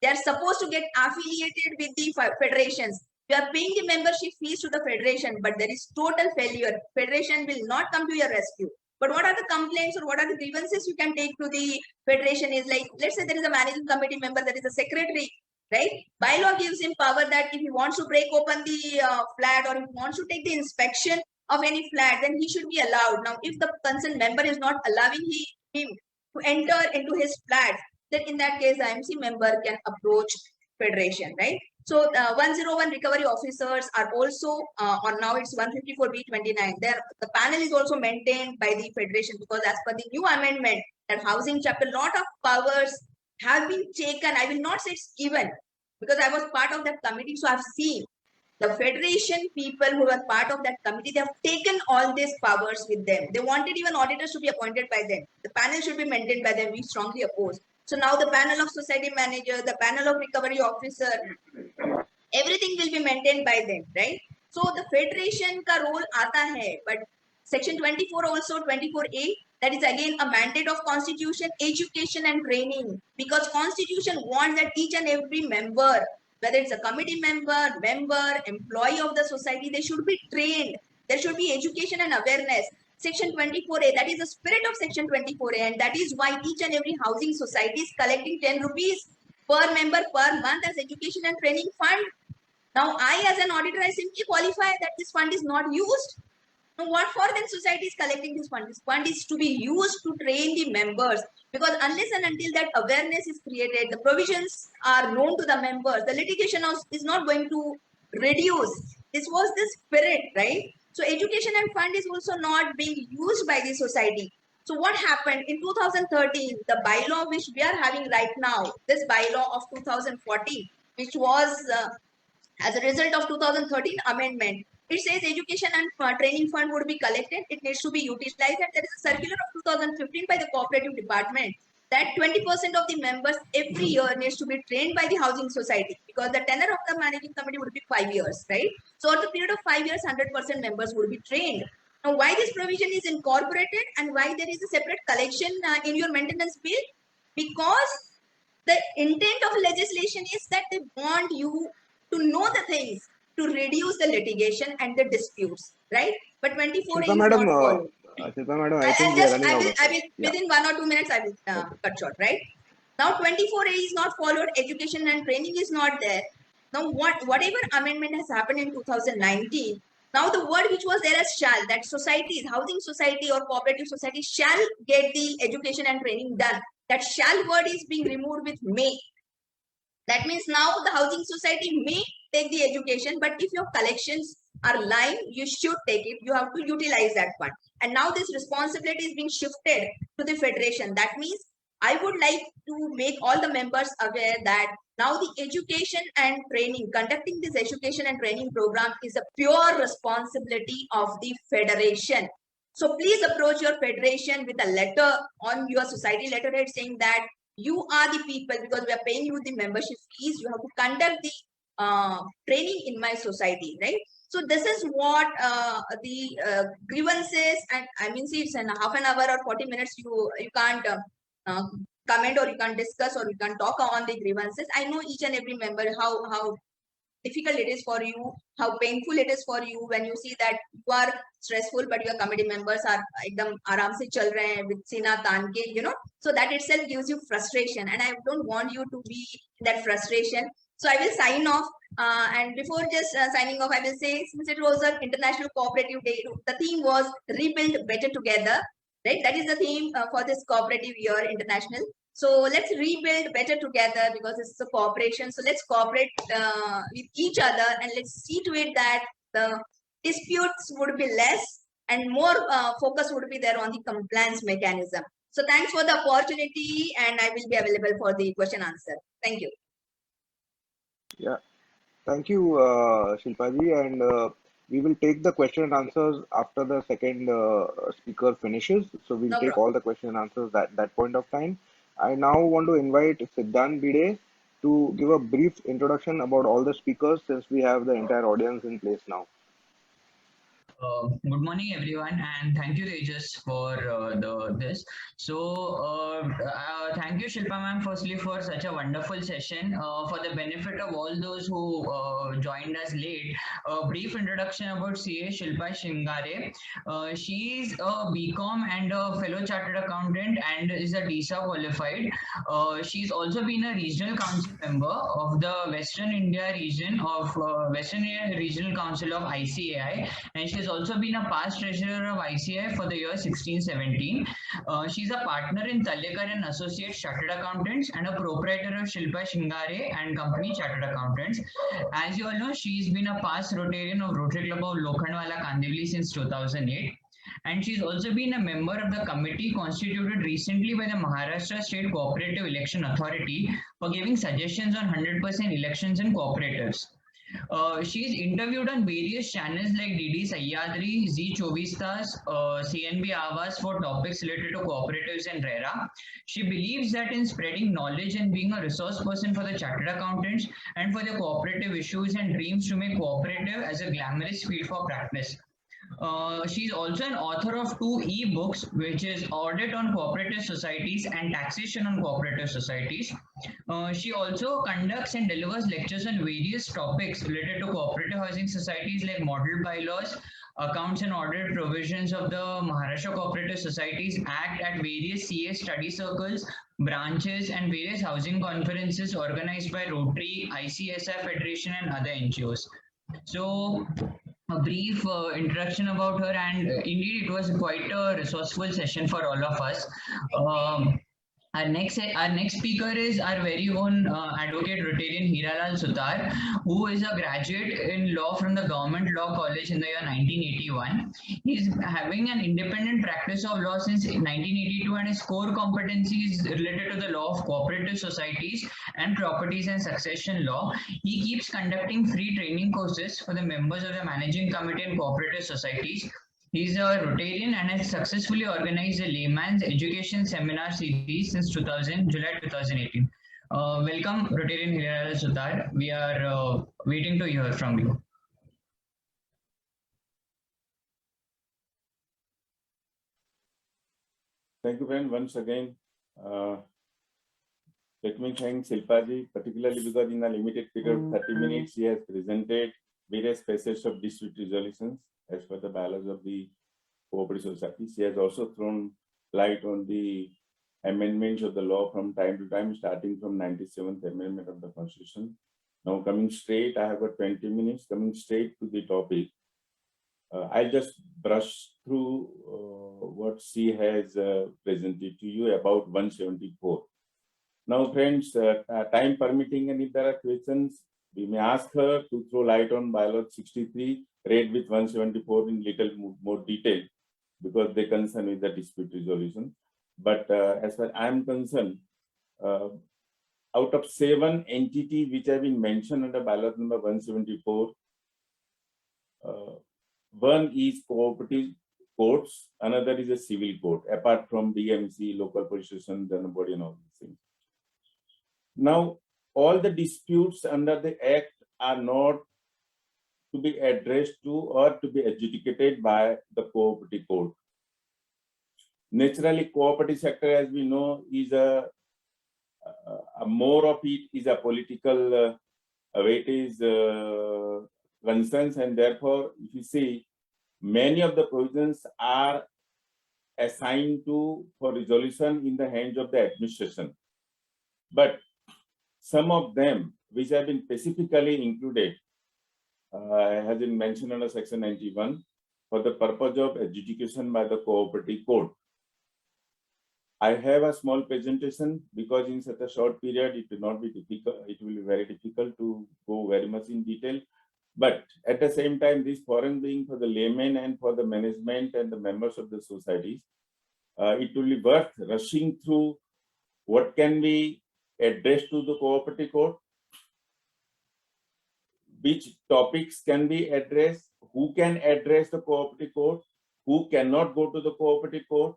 they are supposed to get affiliated with the federations. You are paying the membership fees to the federation, but there is total failure. Federation will not come to your rescue. But what are the complaints or what are the grievances you can take to the federation is like, let's say there is a managing committee member, there is a secretary, right? Bylaw gives him power that if he wants to break open the flat or if he wants to take the inspection of any flat, then he should be allowed. Now, if the concerned member is not allowing him to enter into his flat, then in that case, the IMC member can approach federation, right? So 101 recovery officers are also on, now it's 154B29. The panel is also maintained by the federation, because as per the new amendment, that housing chapter, lot of powers have been taken. I will not say it's given, because I was part of that committee, so I've seen the federation people who were part of that committee, they have taken all these powers with them. They wanted even auditors to be appointed by them. The panel should be maintained by them. We strongly oppose. So now the panel of society manager, the panel of recovery officer, everything will be maintained by them, right? So the federation ka role aata hai, but section 24 also, 24A, that is again a mandate of constitution, education and training, because constitution wants that each and every member, whether it's a committee member, employee of the society, they should be trained. There should be education and awareness. Section 24A, that is the spirit of section 24A, and that is why each and every housing society is collecting 10 rupees per member per month as education and training fund. Now, I as an auditor, I simply qualify that this fund is not used. Now, what for then society is collecting this fund? This fund is to be used to train the members, because unless and until that awareness is created, the provisions are known to the members, the litigation is not going to reduce. This was the spirit, right? So education and fund is also not being used by the society. So what happened in 2013, the bylaw which we are having right now, this bylaw of 2014, which was as a result of 2013 amendment, it says education and training fund would be collected. It needs to be utilized. And there is a circular of 2015 by the cooperative department that 20% of the members every year needs to be trained by the housing society, because the tenure of the managing committee would be 5 years, right? So at the period of 5 years, 100% members would be trained. Now, why this provision is incorporated and why there is a separate collection in your maintenance bill? Because the intent of legislation is that they want you to know the things to reduce the litigation and the disputes, right? But 24A Shilpa is madam, not followed. Shilpa madam, I I'll think we are just, running out of I time. will, Yeah. within 1 or 2 minutes, I will cut short, right? Now, 24A is not followed, education and training is not there. Now, whatever amendment has happened in 2019, now the word which was there as shall, that societies, housing society or cooperative society shall get the education and training done. That shall word is being removed with may. That means now the housing society may take the education, but if your collections are lying, you should take it. You have to utilize that fund. And now this responsibility is being shifted to the federation. That means I would like to make all the members aware that now the education and training, conducting this education and training program is a pure responsibility of the federation. So please approach your federation with a letter on your society letterhead saying that you are the people, because we are paying you the membership fees. You have to conduct the training in my society, right? So this is what the grievances, and I mean, see, it's in half an hour or 40 minutes. You can't comment or you can't discuss or you can't talk on the grievances. I know each and every member how difficult it is for you, how painful it is for you when you see that you are stressful, but your committee members are ekdam aaram se chal rahe hain with sina taan ke, you know. So that itself gives you frustration, and I don't want you to be that frustration. So I will sign off, and before just signing off, I will say, since it was an International Cooperative Day, the theme was Rebuild Better Together, right? That is the theme for this cooperative year international. So let's rebuild better together, because it's a cooperation. So let's cooperate with each other, and let's see to it that the disputes would be less and more focus would be there on the compliance mechanism. So thanks for the opportunity, and I will be available for the question answer. Thank you. Yeah. Thank you, Shilpaji, and we will take the question and answers after the second speaker finishes. So we'll No take problem. all the question and answers at that point of time. I now want to invite Siddhant Bide to give a brief introduction about all the speakers, since we have the entire audience in place now. Good morning, everyone, and thank you, Tejas, for this. So, thank you, Shilpa ma'am, firstly for such a wonderful session. For the benefit of all those who joined us late, a brief introduction about CA Shilpa Shingare. She's a BCom and a fellow chartered accountant and is a DISA qualified. She's also been a regional council member of the Western India region of Western India Regional Council of ICAI, and she's also been a past treasurer of ICAI for the year 16-17. She's a partner in Talekar and Associates Chartered Accountants and a proprietor of Shilpa Shingare and Company Chartered Accountants. As you all know, she's been a past Rotarian of Rotary Club of Lokhandwala Kandivali since 2008. And she's also been a member of the committee constituted recently by the Maharashtra State Cooperative Election Authority for giving suggestions on 100% elections and cooperatives. She's interviewed on various channels like DD Sahyadri, Z 24 Tas, CNB Awas for topics related to cooperatives and RERA. She believes that in spreading knowledge and being a resource person for the chartered accountants and for the cooperative issues and dreams to make cooperative as a glamorous field for practice. She's also an author of 2 e-books, which is Audit on Cooperative Societies and Taxation on Cooperative Societies. She also conducts and delivers lectures on various topics related to cooperative housing societies like model bylaws, accounts and audit provisions of the Maharashtra Cooperative Societies Act at various CA study circles, branches, and various housing conferences organized by Rotary, ICSI Federation, and other NGOs. So, a brief introduction about her, and indeed, it was quite a resourceful session for all of us. Our next speaker is our very own advocate Rotarian Hiralal Sutar, who is a graduate in law from the Government Law College in the year 1981. He is having an independent practice of law since 1982, and his core competency is related to the law of cooperative societies and properties and succession law. He keeps conducting free training courses for the members of the managing committee and cooperative societies. He's a Rotarian and has successfully organized a layman's education seminar series since July 2018. Welcome, Rotarian Hiralal Sutar. We are waiting to hear from you. Thank you, friend. Once again, let me thank Shilpaji, particularly because in a limited period of 30 minutes, she has presented various facets of dispute resolutions as per the bylaws of the cooperative society. She has also thrown light on the amendments of the law from time to time, starting from 97th Amendment of the Constitution. Now coming straight, I have got 20 minutes, coming straight to the topic. I'll just brush through what she has presented to you about 174. Now, friends, time permitting, and if there are questions, we may ask her to throw light on bylaw 63, read with 174 in little more detail, because they concern with the dispute resolution. But as far as I am concerned, out of 7 entities which have been mentioned under bylaw number 174, one is cooperative courts, another is a civil court, apart from DMC, local police station, general body, and all these things. Now, all the disputes under the Act are not to be addressed to or to be adjudicated by the cooperative court. Naturally, cooperative sector, as we know, is a more of it is a political weightage concerns, and therefore, if you see, many of the provisions are assigned to for resolution in the hands of the administration. But some of them, which have been specifically included, has been mentioned under Section 91 for the purpose of adjudication by the cooperative court. I have a small presentation because in such a short period, it will not be difficult. It will be very difficult to go very much in detail. But at the same time, this forum being for the laymen and for the management and the members of the societies, it will be worth rushing through what can be addressed to the cooperative court, which topics can be addressed, who can address the cooperative court, who cannot go to the cooperative court,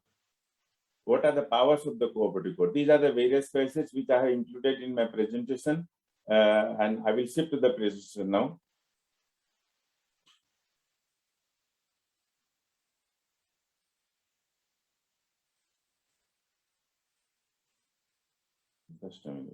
what are the powers of the cooperative court. These are the various facets which I have included in my presentation, and I will shift to the presentation now. Just a minute.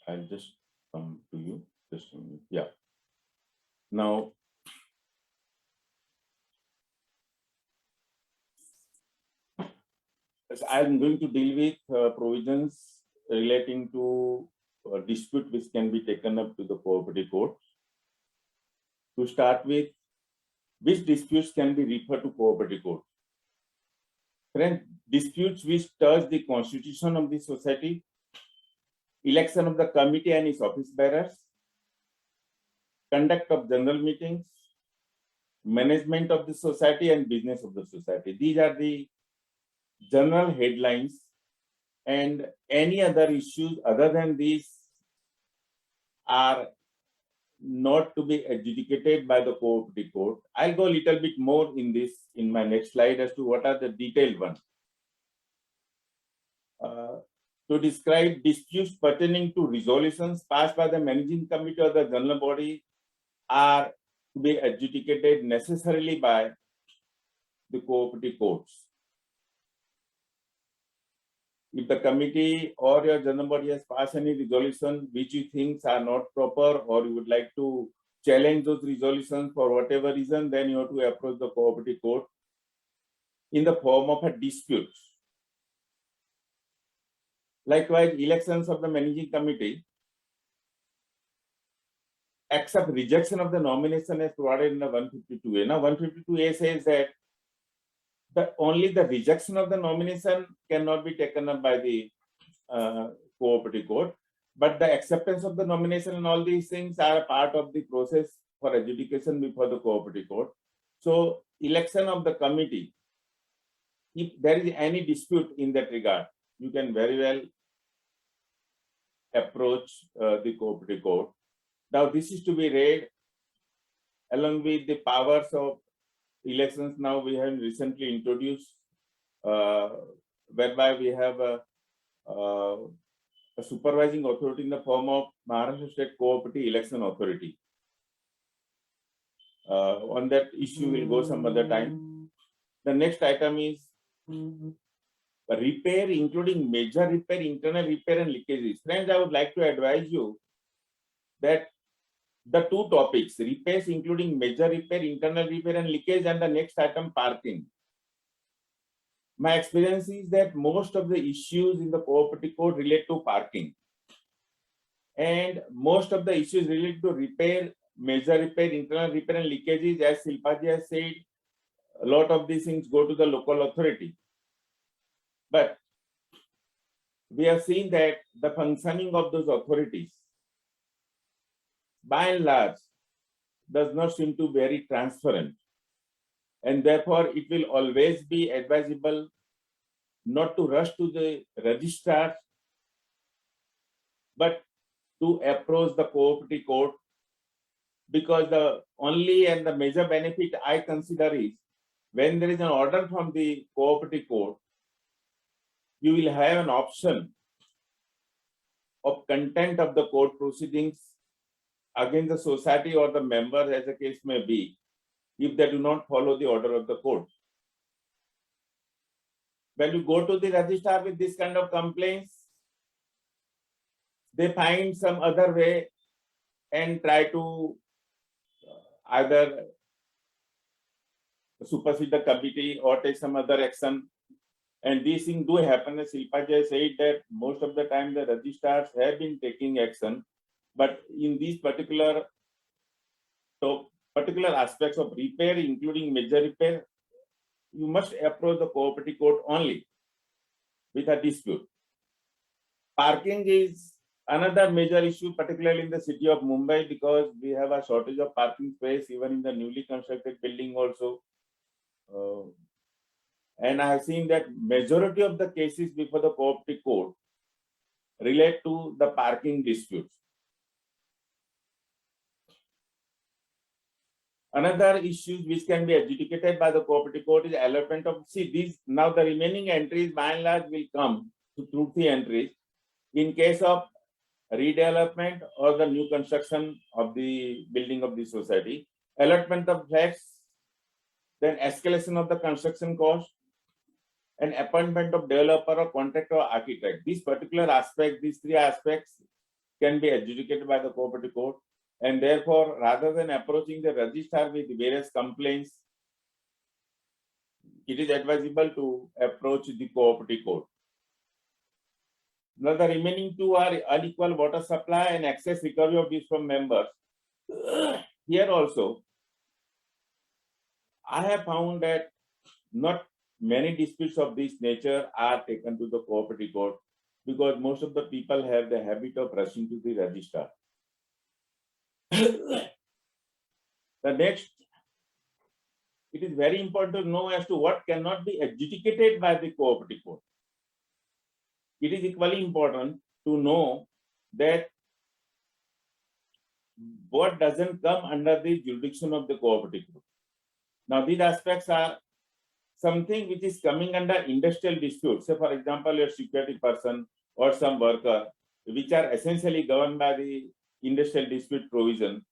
I'll just come to you. Just a minute. Yeah. Now, I'm going to deal with provisions relating to dispute which can be taken up to the cooperative court. To start with, which disputes can be referred to cooperative court? Friends, disputes which touch the constitution of the society, election of the committee and its office bearers, conduct of general meetings, management of the society and business of the society. These are the general headlines, and any other issues other than these are not to be adjudicated by the cooperative court. I'll go a little bit more in this in my next slide as to what are the detailed ones. To describe disputes pertaining to resolutions passed by the managing committee or the general body are to be adjudicated necessarily by the cooperative courts. If the committee or your general body has passed any resolution which you think are not proper, or you would like to challenge those resolutions for whatever reason, then you have to approach the cooperative court in the form of a dispute. Likewise, elections of the managing committee, except rejection of the nomination as provided in the 152A. Now, 152A says that only the rejection of the nomination cannot be taken up by the cooperative court, but the acceptance of the nomination and all these things are a part of the process for adjudication before the cooperative court. So, election of the committee, if there is any dispute in that regard, you can very well approach the cooperative court. Now, this is to be read along with the powers of elections. Now we have recently introduced, whereby we have a supervising authority in the form of Maharashtra State Cooperative Election Authority. On that issue, we'll go some other time. The next item is repair, including major repair, internal repair, and leakages. Friends, I would like to advise you that the two topics, repairs including major repair, internal repair, and leakage, and the next item, parking. My experience is that most of the issues in the cooperative code relate to parking. And most of the issues related to repair, major repair, internal repair, and leakages, as Shilpaji has said, a lot of these things go to the local authority. But we have seen that the functioning of those authorities, by and large, does not seem to be very transparent. And therefore, it will always be advisable not to rush to the registrar, but to approach the cooperative court, because the only and the major benefit I consider is when there is an order from the cooperative court, you will have an option of content of the court proceedings against the society or the members, as the case may be, if they do not follow the order of the court. When you go to the registrar with this kind of complaints, they find some other way and try to either supersede the committee or take some other action. And these things do happen. As Shilpaji said that most of the time the registrars have been taking action, but in these particular aspects of repair, including major repair, you must approach the cooperative court only with a dispute. Parking is another major issue, particularly in the city of Mumbai, because we have a shortage of parking space even in the newly constructed building also. And I have seen that majority of the cases before the cooperative court relate to the parking disputes. Another issue which can be adjudicated by the cooperative court is allotment of, now the remaining entries by and large will come through the entries in case of redevelopment or the new construction of the building of the society, allotment of flats, then escalation of the construction cost, and appointment of developer or contractor or architect. These particular aspects, these three aspects can be adjudicated by the cooperative court. And therefore, rather than approaching the registrar with various complaints, it is advisable to approach the cooperative court. Now, the remaining two are unequal water supply and excess recovery of these from members. Here also, I have found that not many disputes of this nature are taken to the cooperative court because most of the people have the habit of rushing to the registrar. The next, it is very important to know as to what cannot be adjudicated by the cooperative court. It is equally important to know that what doesn't come under the jurisdiction of the cooperative group. Now, these aspects are something which is coming under industrial dispute. Say, for example, your security person or some worker, which are essentially governed by the industrial dispute provision,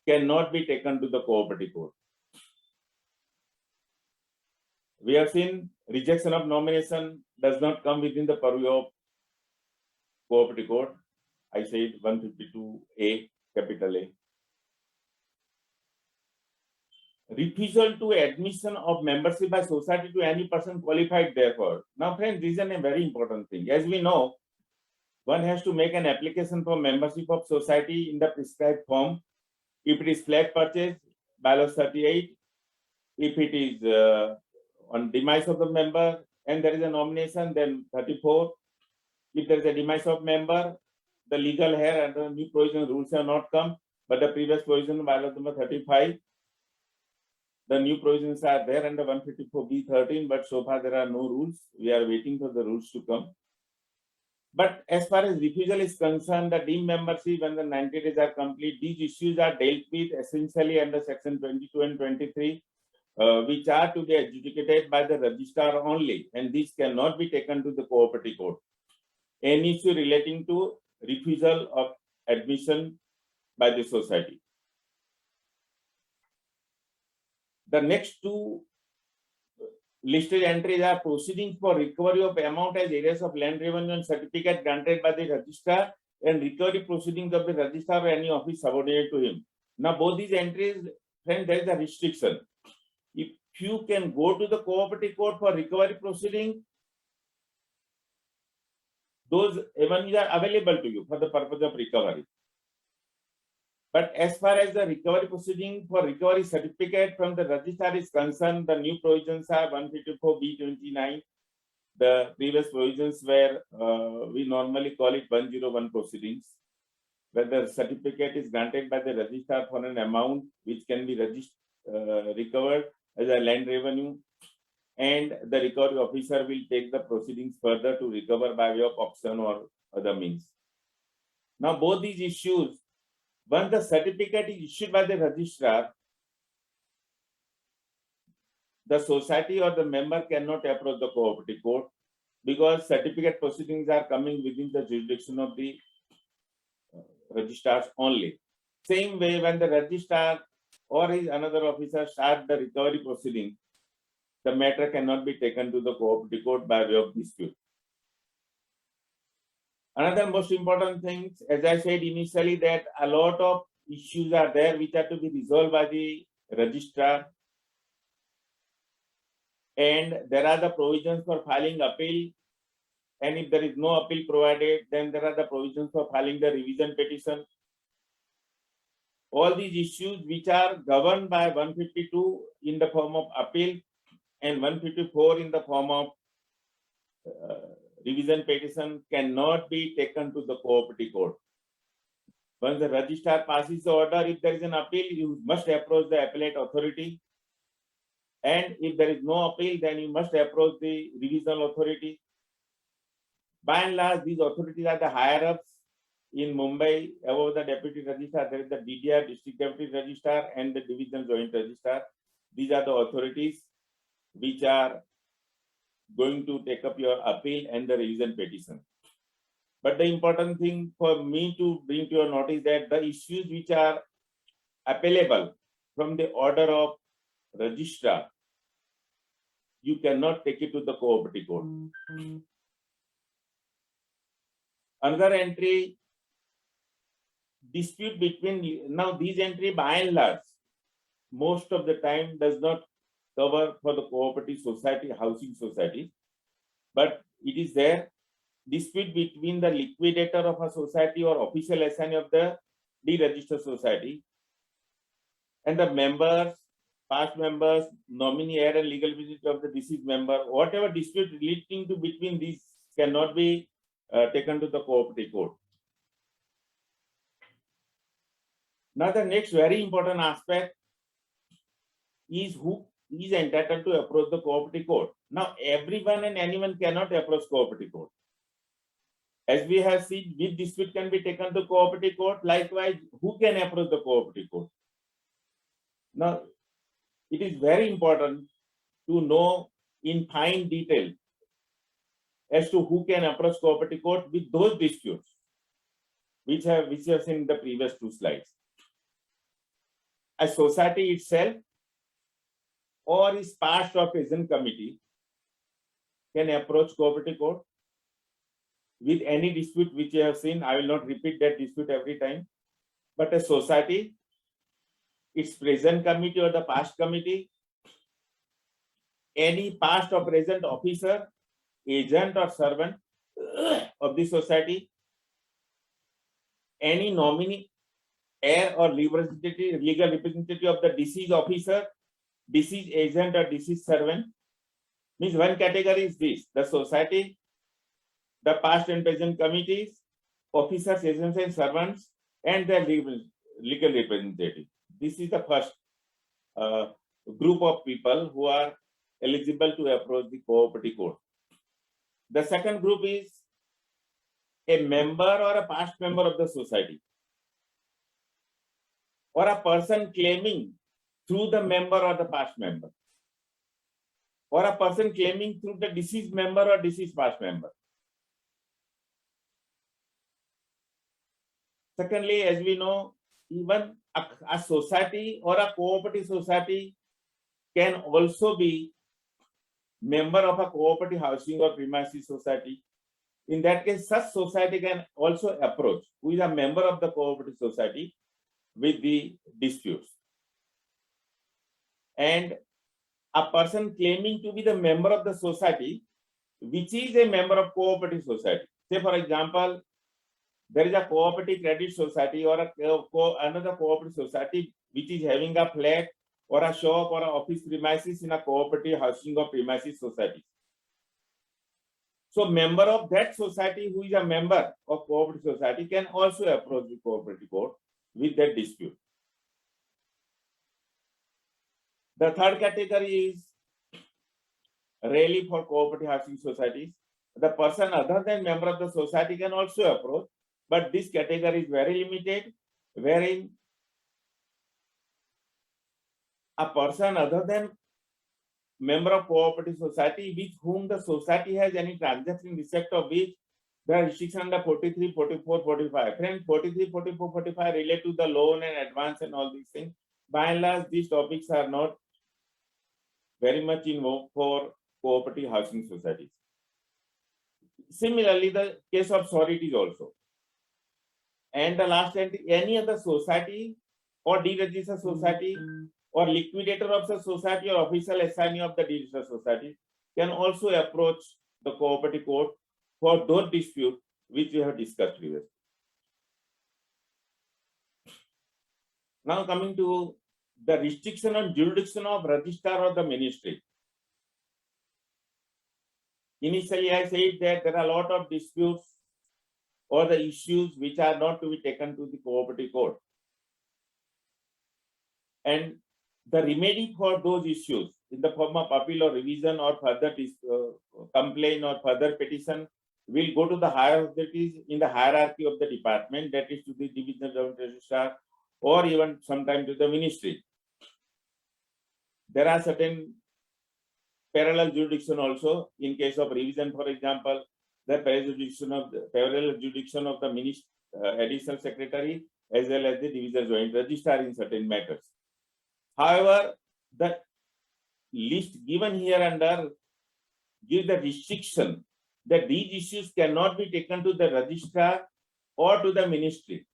cannot be taken to the cooperative court. We have seen rejection of nomination does not come within the purview of cooperative court. I said 152A, capital A. Refusal to admission of membership by society to any person qualified therefore. Now, friends, this is a very important thing. As we know, one has to make an application for membership of society in the prescribed form. If it is flat purchase, bylaw 38. If it is on demise of the member and there is a nomination, then 34. If there is a demise of member, the legal heir and the new provision rules have not come, but the previous provision, bylaw number 35, the new provisions are there under 154B13, but so far there are no rules. We are waiting for the rules to come. But as far as refusal is concerned, the deemed membership when the 90 days are complete, these issues are dealt with essentially under section 22 and 23, which are to be adjudicated by the registrar only, and these cannot be taken to the cooperative court. Any issue relating to refusal of admission by the society. The next two listed entries are proceedings for recovery of amount as areas of land revenue and certificate granted by the registrar and recovery proceedings of the registrar or any office subordinate to him. Now, both these entries, friend, there is a restriction. If you can go to the cooperative court for recovery proceeding, those avenues are available to you for the purpose of recovery. But as far as the recovery proceeding for recovery certificate from the registrar is concerned, the new provisions are 154B29. The previous provisions were, we normally call it 101 proceedings, where the certificate is granted by the registrar for an amount which can be recovered as a land revenue, and the recovery officer will take the proceedings further to recover by way of auction or other means. Now, both these issues, once the certificate is issued by the registrar, the society or the member cannot approach the cooperative court because certificate proceedings are coming within the jurisdiction of the registrars only. Same way, when the registrar or his another officer start the recovery proceeding, the matter cannot be taken to the cooperative court by way of dispute. Another most important thing, as I said initially, that a lot of issues are there which are to be resolved by the registrar. And there are the provisions for filing appeal. And if there is no appeal provided, then there are the provisions for filing the revision petition. All these issues which are governed by 152 in the form of appeal and 154 in the form of revision petition cannot be taken to the cooperative court. Once the registrar passes the order, if there is an appeal, you must approach the appellate authority. And if there is no appeal, then you must approach the revisional authority. By and large, these authorities are the higher ups. In Mumbai, above the deputy registrar, there is the DDR, district deputy registrar, and the division joint registrar. These are the authorities which are going to take up your appeal and the revision petition. But the important thing for me to bring to your notice that the issues which are appellable from the order of registrar, you cannot take it to the cooperative court. Another entry, dispute between, now these entry by and large, most of the time does not cover for the cooperative society, housing society, but it is there. Dispute between the liquidator of a society or official assignee of the deregistered society and the members, past members, nominee, heir, and legal visit of the deceased member. Whatever dispute relating to between these cannot be taken to the cooperative court. Now, the next very important aspect is who is entitled to approach the cooperative court. Now, everyone and anyone cannot approach cooperative court. As we have seen, which dispute can be taken to cooperative court. Likewise, who can approach the cooperative court? Now, it is very important to know in fine detail as to who can approach cooperative court with those disputes, which we have seen in the previous two slides. A society itself or its past or present committee can approach cooperative court with any dispute which you have seen. I will not repeat that dispute every time, but a society, its present committee or the past committee, any past or present officer, agent or servant of the society, any nominee, heir or legal representative of the deceased officer, deceased agent or deceased servant. Means one category is this: the society, the past and present committees, officers, agents and servants, and their legal representative. This is the first group of people who are eligible to approach the cooperative court. The second group is a member or a past member of the society, or a person claiming through the member or the past member, or a person claiming through the deceased member or deceased past member. Secondly, as we know, even a society or a cooperative society can also be member of a cooperative housing or premises society. In that case, such society can also approach who is a member of the cooperative society with the disputes. And a person claiming to be the member of the society, which is a member of cooperative society. Say, for example, there is a cooperative credit society or another cooperative society which is having a flat or a shop or an office premises in a cooperative housing or premises society. So member of that society who is a member of cooperative society can also approach the cooperative court with that dispute. The third category is really for cooperative housing societies. The person other than member of the society can also approach, but this category is very limited, wherein a person other than member of cooperative society with whom the society has any transaction in respect of which there are restrictions under 43, 44, 45. Friends, 43, 44, 45 relate to the loan and advance and all these things. By and large, these topics are not very much in vogue for cooperative housing societies. Similarly, the case of sureties also. And the last entry, any other society or deregistered society or liquidator of the society or official assignee of the deregistered society can also approach the cooperative court for those disputes which we have discussed previously. Now coming to the restriction on jurisdiction of registrar or the ministry. Initially, I said that there are a lot of disputes or the issues which are not to be taken to the cooperative court. And the remedy for those issues in the form of appeal or revision or further complaint or further petition will go to the higher authorities in the hierarchy of the department, that is to the divisional government registrar or even sometimes to the ministry. There are certain parallel jurisdiction also in case of revision, for example, the parallel jurisdiction of the minister, additional secretary as well as the divisional joint registrar in certain matters. However, the list given here under gives the restriction that these issues cannot be taken to the registrar or to the ministry.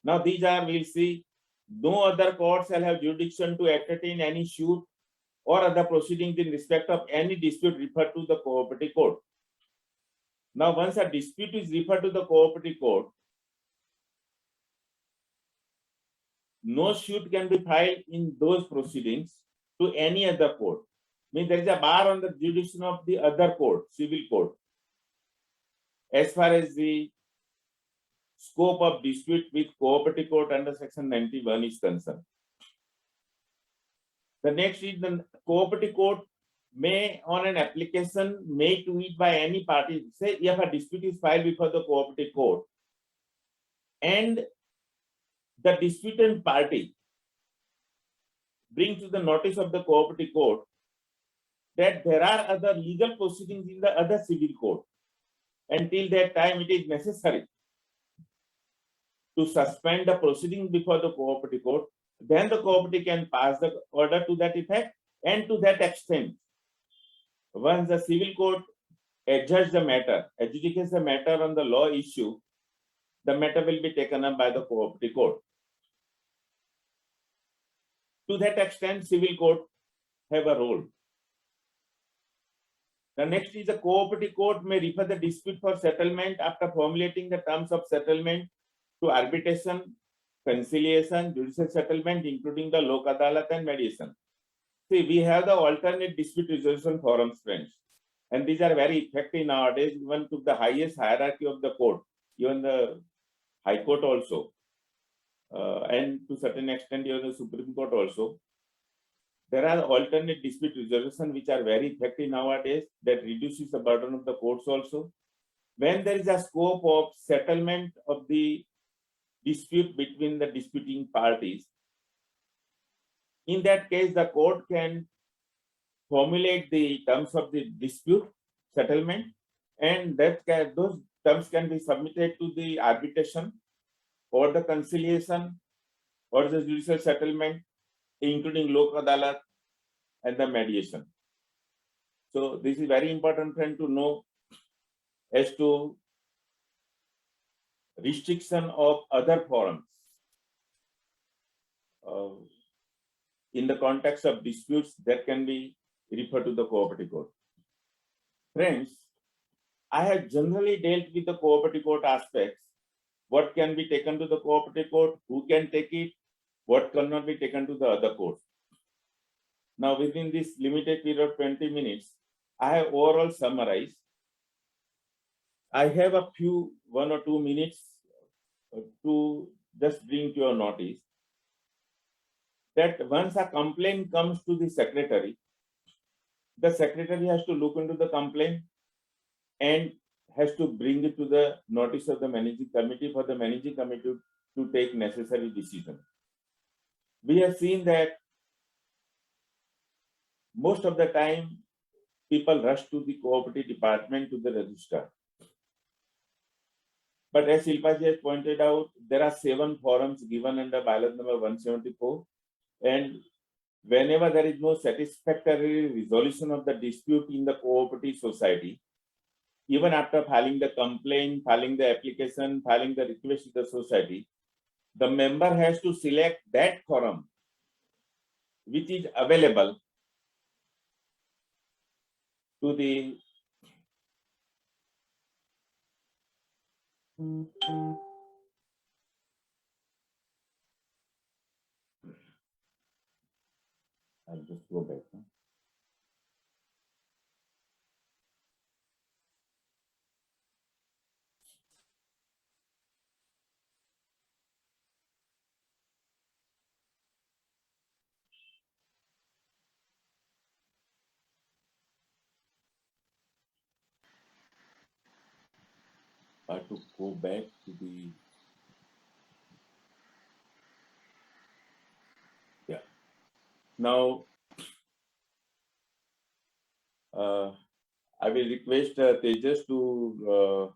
Now these are, we'll see, no other court shall have jurisdiction to entertain any suit or other proceedings in respect of any dispute referred to the cooperative court. Now once a dispute is referred to the cooperative court, no suit can be filed in those proceedings to any other court. Means there is a bar on the jurisdiction of the other court, civil court, as far as the scope of dispute with cooperative court under section 91 is concerned. The next is the cooperative court may on an application made to it by any party, say if a dispute is filed before the cooperative court and the disputant party brings to the notice of the cooperative court that there are other legal proceedings in the other civil court. Until that time, it is necessary to suspend the proceedings before the cooperative court. Then the cooperative can pass the order to that effect, and to that extent, once the civil court adjudicates the matter on the law issue, the matter will be taken up by the cooperative court. To that extent, civil court have a role. The next is the cooperative court may refer the dispute for settlement after formulating the terms of settlement to arbitration, conciliation, judicial settlement, including the Lok Adalat and mediation. See, we have the alternate dispute resolution forums, friends, and these are very effective nowadays, even to the highest hierarchy of the court, even the High Court also, and to certain extent, even the Supreme Court also. There are alternate dispute resolution which are very effective nowadays that reduces the burden of the courts also. When there is a scope of settlement of the dispute between the disputing parties, in that case, the court can formulate the terms of the dispute settlement, and those terms can be submitted to the arbitration or the conciliation or the judicial settlement, including Lok Adalat and the mediation. So this is very important, friend, to know as to restriction of other forums in the context of disputes that can be referred to the cooperative court. Friends, I have generally dealt with the cooperative court aspects. What can be taken to the cooperative court, who can take it, what cannot be taken to the other courts. Now, within this limited period of 20 minutes, I have overall summarized. I have a few 1 or 2 minutes to just bring to your notice that once a complaint comes to the secretary has to look into the complaint and has to bring it to the notice of the managing committee for the managing committee to take necessary decision. We have seen that most of the time people rush to the cooperative department to the registrar. But as Shilpaji has pointed out, there are 7 forums given under bylaw number 174, and whenever there is no satisfactory resolution of the dispute in the cooperative society, even after filing the complaint, filing the application, filing the request to the society, the member has to select that forum which is available to the I'll just go back. I have to go back to the Now, I will request Tejas to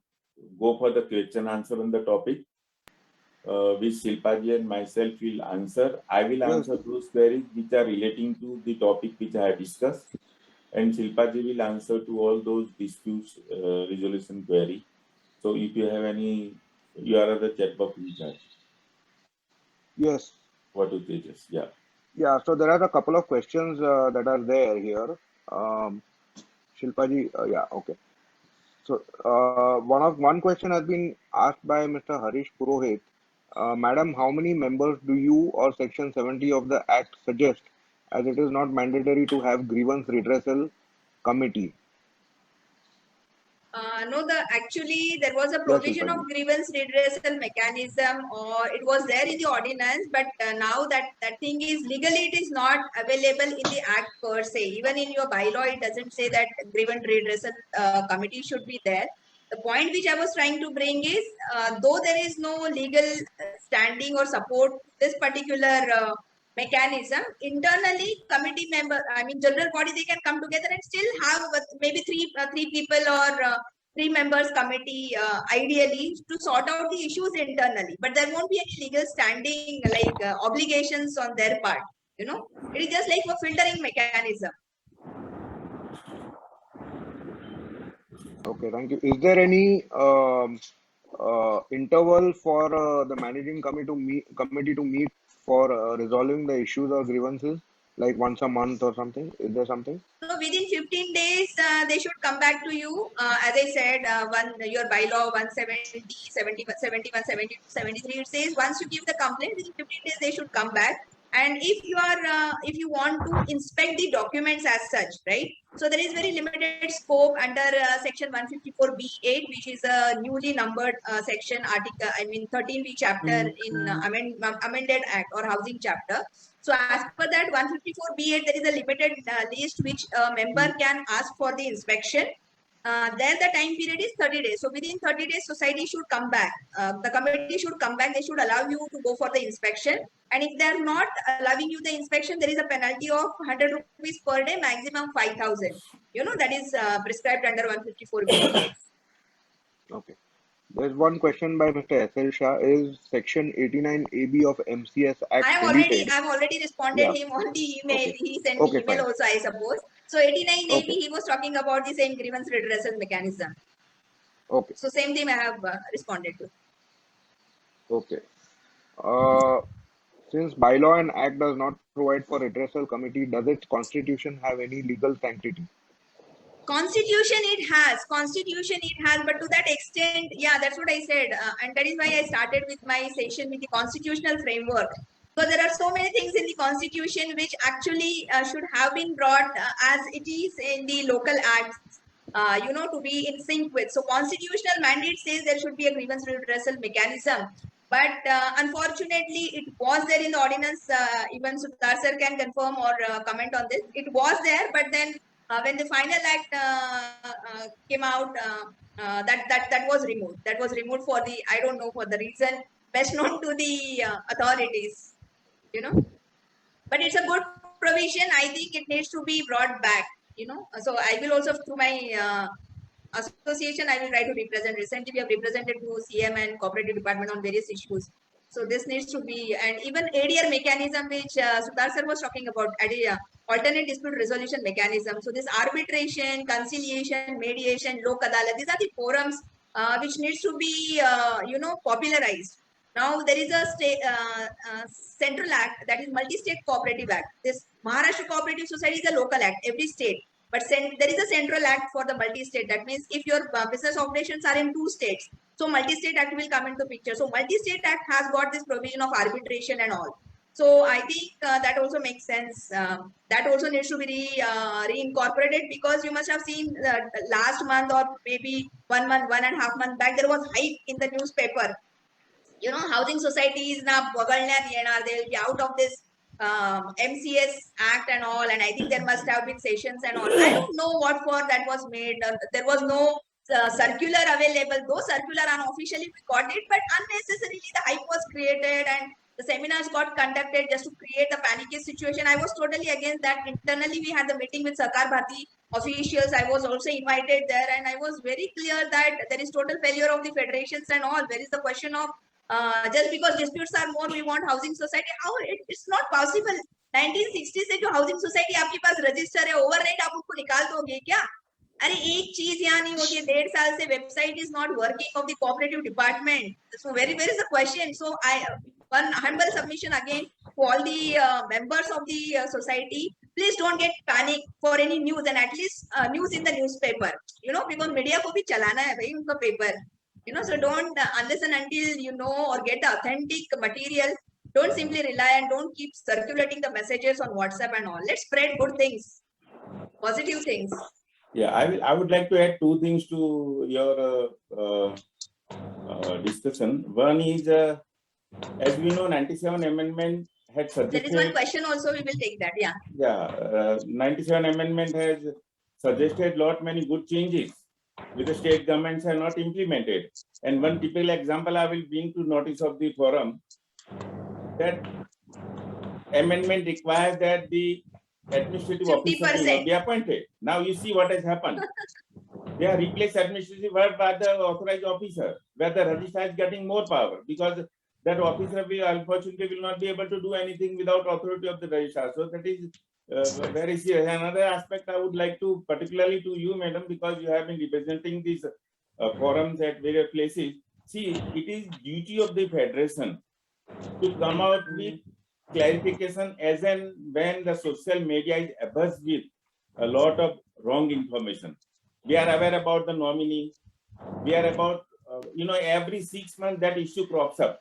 go for the question answer on the topic, which Shilpaji and myself will answer. I will answer those queries which are relating to the topic which I have discussed, and Shilpaji will answer to all those disputes resolution query. So if you have any, you are at the chat box in charge. Yes. What is Tejas? Yeah. Yeah, so there are a couple of questions that are there here. Shilpaji, yeah, okay. So one question has been asked by Mr. Harish Purohit. Madam, how many members do you or Section 70 of the Act suggest, as it is not mandatory to have grievance redressal committee? No, actually there was a Yes, provision of Shilpa ji. grievance redressal mechanism, or it was there in the ordinance, but now that thing is legally it is not available in the act per se. Even in your bylaw, it doesn't say that grievance redressal committee should be there. The point which I was trying to bring is, though there is no legal standing or support to this particular mechanism, internally committee member, I mean general body, they can come together and still have maybe three people or three members committee ideally to sort out the issues internally, but there won't be any legal standing like obligations on their part. You know, it is just like a filtering mechanism. Okay, thank you. Is there any interval for the managing committee to meet for resolving the issues or grievances, like once a month or something? Is there something? So within 15 days, they should come back to you. As I said, your bylaw 170, 71, 71, 72, 73, it says once you give the complaint, within 15 days they should come back. And if you want to inspect the documents as such, right? So there is very limited scope under section 154B8, which is a newly numbered section article, I mean 13B chapter in amended act or housing chapter. So as per that 154B8, there is a limited list which a member can ask for the inspection. There the time period is 30 days. So within 30 days, society should come back. The committee should come back. They should allow you to go for the inspection. And if they are not allowing you the inspection, there is a penalty of 100 rupees per day, maximum 5,000. You know, that is prescribed under 154B8. Okay. There's one question by Mr. S.L. Shah. Is Section 89AB of MCS Act deleted? I've already responded Yeah. him on the email. Okay. He sent Okay, me email fine. also, I suppose. So 89AB, Okay. he was talking about the same grievance redressal mechanism. Okay. So same thing I have responded to. Okay. Since bylaw and act does not provide for redressal committee, does its constitution have any legal sanctity? Constitution it has, but to that extent, yeah, that's what I said. And that is why I started with my session with the constitutional framework. Because there are so many things in the constitution which actually should have been brought as it is in the local acts, you know, to be in sync with. So constitutional mandate says there should be a grievance redressal mechanism. But unfortunately, it was there in the ordinance. Even Sudhar sir can confirm or comment on this. It was there, but then when the final act came out, that was removed. That was removed for the, I don't know, for the reason best known to the authorities. You know, but it's a good provision. I think it needs to be brought back. You know, so I will also through my association, I will try to represent. Recently, we have represented to CM and cooperative department on various issues. So this needs to be, and even ADR mechanism, which Sudhar sir was talking about, alternate dispute resolution mechanism. So this arbitration, conciliation, mediation, lok adalat, these are the forums which needs to be, you know, popularized. Now there is a central act, that is multi-state cooperative act. This Maharashtra Cooperative Society is a local act, every state. But there is a central act for the multi-state. That means if your business operations are in 2 states, so multi-state act will come into picture. So multi-state act has got this provision of arbitration and all. So I think that also makes sense. That also needs to be reincorporated, because you must have seen last month or maybe 1 month, 1.5 months back, there was hype in the newspaper. You know, housing societies now they will be out of this MCS Act and all, and I think there must have been sessions and all. I don't know what for that was made. There was no circular available, though circular unofficially we got it, but unnecessarily the hype was created and the seminars got conducted just to create a panicky situation. I was totally against that. Internally, we had the meeting with Sahakar Bharati officials. I was also invited there, and I was very clear that there is total failure of the federations and all. There is the question of just because disputes are more, we want housing society. How it's not possible. 1960 से जो housing society आपके पास register है, overnight आप उसको निकाल दोगे क्या? अरे एक चीज यहाँ नहीं होगी. 1.5 साल से website is not working of the cooperative department. So where is the question? So one humble submission again to all the members of the society. Please don't get panic for any news, and at least news in the newspaper. You know, because media को भी चलाना है भाई उनका paper. You know, so don't, unless and until you know or get the authentic material, don't simply rely and don't keep circulating the messages on WhatsApp and all. Let's spread good things, positive things. Yeah, I would like to add two things to your discussion. One is, as we know, 97 amendment had There is one suggested. question also. We will take that. Yeah. Yeah, 97 amendment has suggested lot many good changes which the state governments have not implemented. And one typical example I will bring to notice of the forum, that amendment requires that the administrative officer will not 50%. be appointed. Now you see what has happened. They have replaced administrative work by the authorized officer, where the registrar is getting more power, because that officer will unfortunately will not be able to do anything without authority of the registrar. So that is very serious. Another aspect I would like to, particularly to you, madam, because you have been representing these forums at various places. See, it is duty of the federation to come out with clarification as and when the social media is abuzed with a lot of wrong information. We are aware about the nominee. We are about, every 6 months that issue crops up.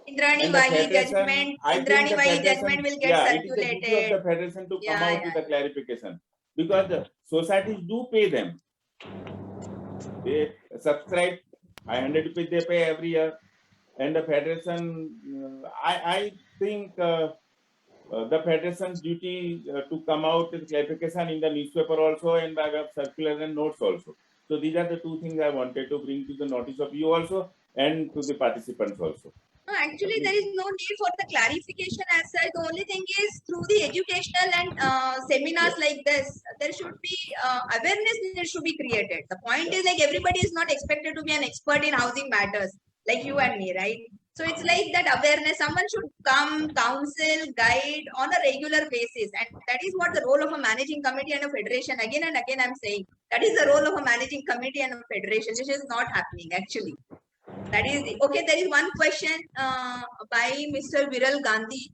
Indrani And the Wali federation, judgment, I think Indrani the Wali federation, judgment will get yeah, it is the duty of the circulated. federation to come Yeah, out with a clarification, because the societies do pay them. They subscribe, 100 rupees they pay every year, and the federation, I think the federation's duty to come out with clarification in the newspaper also, and by way of circular and notes also. So these are the two things I wanted to bring to the notice of you also and to the participants also. No, actually, there is no need for the clarification as such. The only thing is through the educational and seminars like this, there should be awareness that should be created. The point is like everybody is not expected to be an expert in housing matters like you and me, right? So it's like that awareness. Someone should come, counsel, guide on a regular basis, and that is what the role of a managing committee and a federation. Again and again, I'm saying that is the role of a managing committee and a federation. This is not happening actually. That is okay. There is one question by Mr. Viral Gandhi.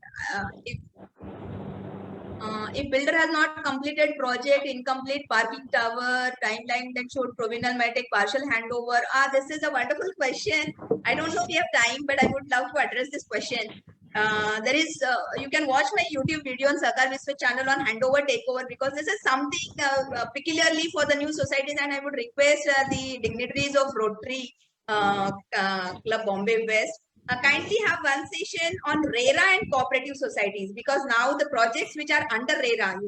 If builder has not completed project, incomplete parking tower, timeline that showed provisional might take partial handover. This is a wonderful question. I don't know if we have time, but I would love to address this question. There is, you can watch my YouTube video on Sarkar Vishwa channel on handover takeover, because this is something peculiarly for the new societies, and I would request the dignitaries of Rotary Club Bombay West kindly have one session on RERA and cooperative societies, because now the projects which are under RERA,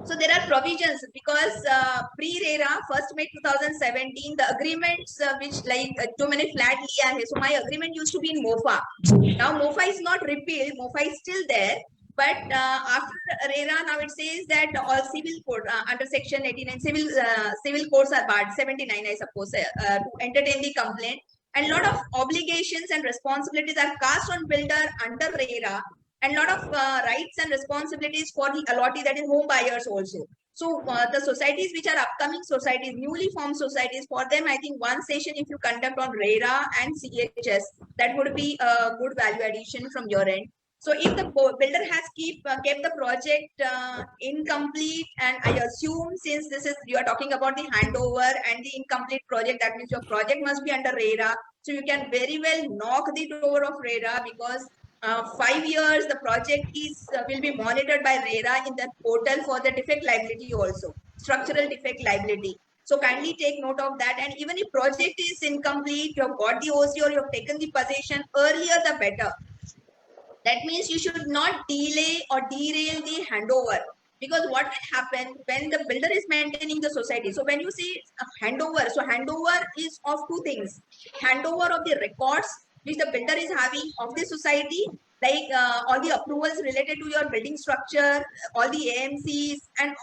so there are provisions, because pre-RERA, 1st May 2017, the agreements which like too many flat liya hai. So my agreement used to be in MOFA. Now MOFA is not repealed, MOFA is still there. But after RERA, now it says that all civil code under section 89, civil codes are barred, 79 I suppose, to entertain the complaint. And a lot of obligations and responsibilities are cast on builder under RERA, and a lot of rights and responsibilities for the allottee, that is home buyers also. So the societies which are upcoming societies, newly formed societies, for them, I think one session if you conduct on RERA and CHS, that would be a good value addition from your end. So if the builder has kept the project incomplete, and I assume since this is, you are talking about the handover and the incomplete project, that means your project must be under RERA. So you can very well knock the door of RERA, because 5 years the project is will be monitored by RERA in the portal for the defect liability also, structural defect liability. So kindly take note of that. And even if project is incomplete, you have got the OC or you have taken the possession, earlier the better. That means you should not delay or derail the handover, because what will happen when the builder is maintaining the society? So when you say handover, so handover is of two things: handover of the records which the builder is having of the society, like all the approvals related to your building structure, all the AMCs, and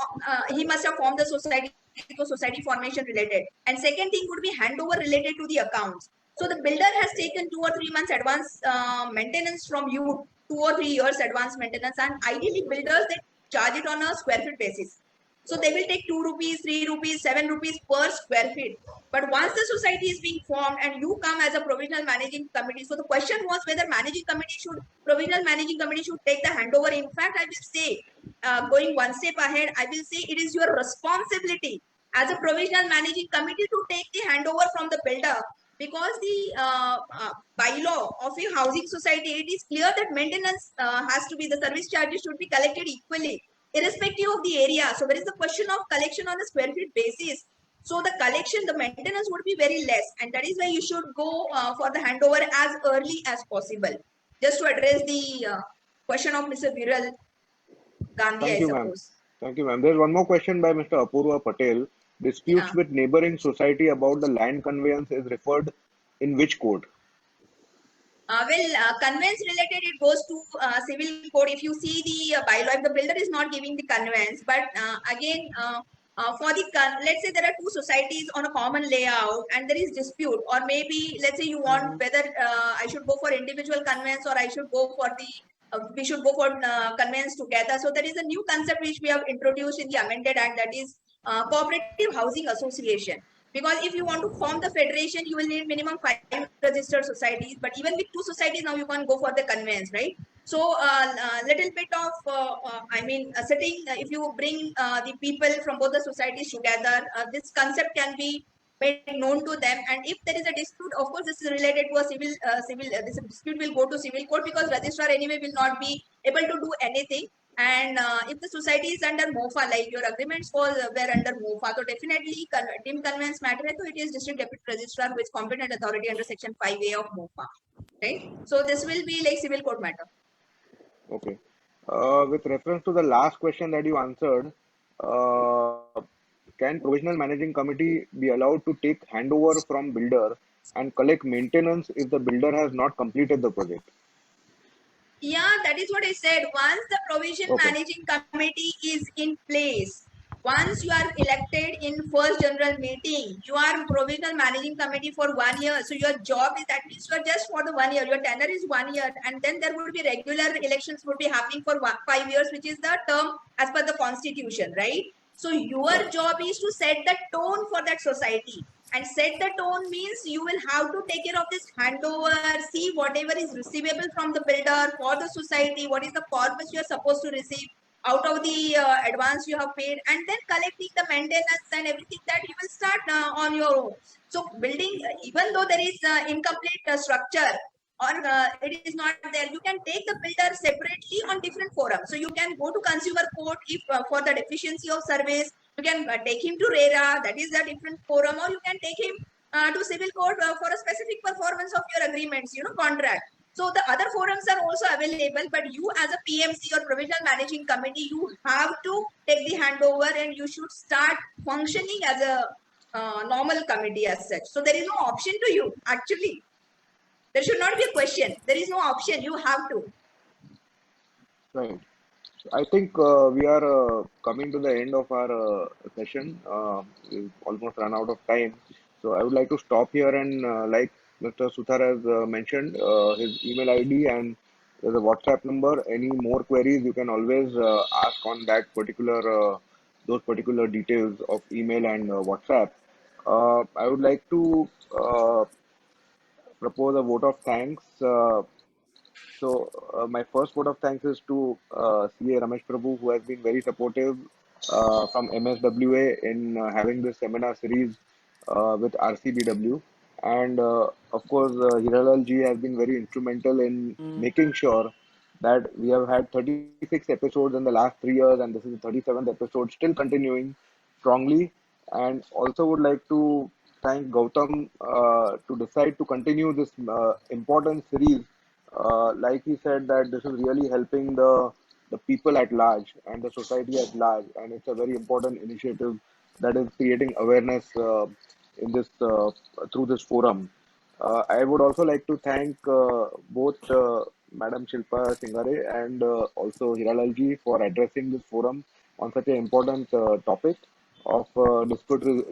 he must have formed the society, so society formation related. And second thing would be handover related to the accounts. So the builder has taken 2 or 3 months advance maintenance from you, 2 or 3 years advance maintenance, and ideally builders, they charge it on a square feet basis. So they will take 2 rupees, 3 rupees, 7 rupees per square feet. But once the society is being formed and you come as a provisional managing committee, so the question was whether provisional managing committee should take the handover. In fact, I will say, going one step ahead, I will say it is your responsibility as a provisional managing committee to take the handover from the builder, because the bylaw of a housing society, it is clear that maintenance has to be, the service charges should be collected equally, irrespective of the area. So there is the question of collection on a square feet basis. So the collection, the maintenance would be very less, and that is why you should go for the handover as early as possible. Just to address the question of Mr. Viral Gandhi, Thank I you, ma'am. suppose. Thank you, ma'am. There's one more question by Mr. Apurva Patel. Disputes Yeah. with neighboring society about the land conveyance is referred in which code? Conveyance related, it goes to civil code. If you see the bylaw, if the builder is not giving the conveyance, but again, for the let's say there are two societies on a common layout and there is dispute, or maybe let's say you want whether I should go for individual conveyance or I should go for the we should go for conveyance together. So there is a new concept which we have introduced in the amended act, that is cooperative housing association. Because if you want to form the federation, you will need minimum 5 registered societies. But even with 2 societies, now you can go for the conveyance, right? So little bit of, setting, if you bring the people from both the societies together, this concept can be made known to them. And if there is a dispute, of course, this is related to a this dispute will go to civil court, because registrar anyway will not be able to do anything. And if the society is under MOFA, like your agreements were under MOFA, so definitely team conveyance matter, so it is district deputy registrar who is competent authority under section 5A of MOFA, right? So this will be like civil court matter. Okay. With reference to the last question that you answered, can provisional managing committee be allowed to take handover from builder and collect maintenance if the builder has not completed the project? Yeah, that is what I said. Once the provision managing committee is in place, once you are elected in first general meeting, you are provisional managing committee for 1 year. So your job is, that means you are just for the 1 year. Your tenure is 1 year, and then there would be regular elections would be happening for 5 years, which is the term as per the constitution, right? So your job is to set the tone for that society. And set the tone means you will have to take care of this handover, see whatever is receivable from the builder for the society, what is the corpus you are supposed to receive out of the advance you have paid, and then collecting the maintenance and everything, that you will start on your own. So building, even though there is incomplete structure, or it is not there, you can take the builder separately on different forums. So you can go to consumer court if for the deficiency of service. You can take him to RERA, that is a different forum, or you can take him to civil court for a specific performance of your agreements, contract. So the other forums are also available, but you as a PMC or provisional managing committee, you have to take the handover and you should start functioning as a normal committee as such. So there is no option to you, actually. There should not be a question. There is no option. You have to. Right. I think we are coming to the end of our session. We've almost run out of time. So I would like to stop here, and like Mr. Suthar has mentioned, his email ID and there's a WhatsApp number. Any more queries, you can always ask on that particular those particular details of email and WhatsApp. I would like to propose a vote of thanks. My first vote of thanks is to CA Ramesh Prabhu, who has been very supportive from MSWA in having this seminar series with RCBW. And of course, Hiralal ji has been very instrumental in making sure that we have had 36 episodes in the last 3 years, and this is the 37th episode, still continuing strongly. And also would like to thank Gautam to decide to continue this important series. Like he said, that this is really helping the people at large and the society at large, and it's a very important initiative that is creating awareness in this through this forum. I would also like to thank both Madam Shilpa Singare and also Hiralal ji for addressing this forum on such an important topic of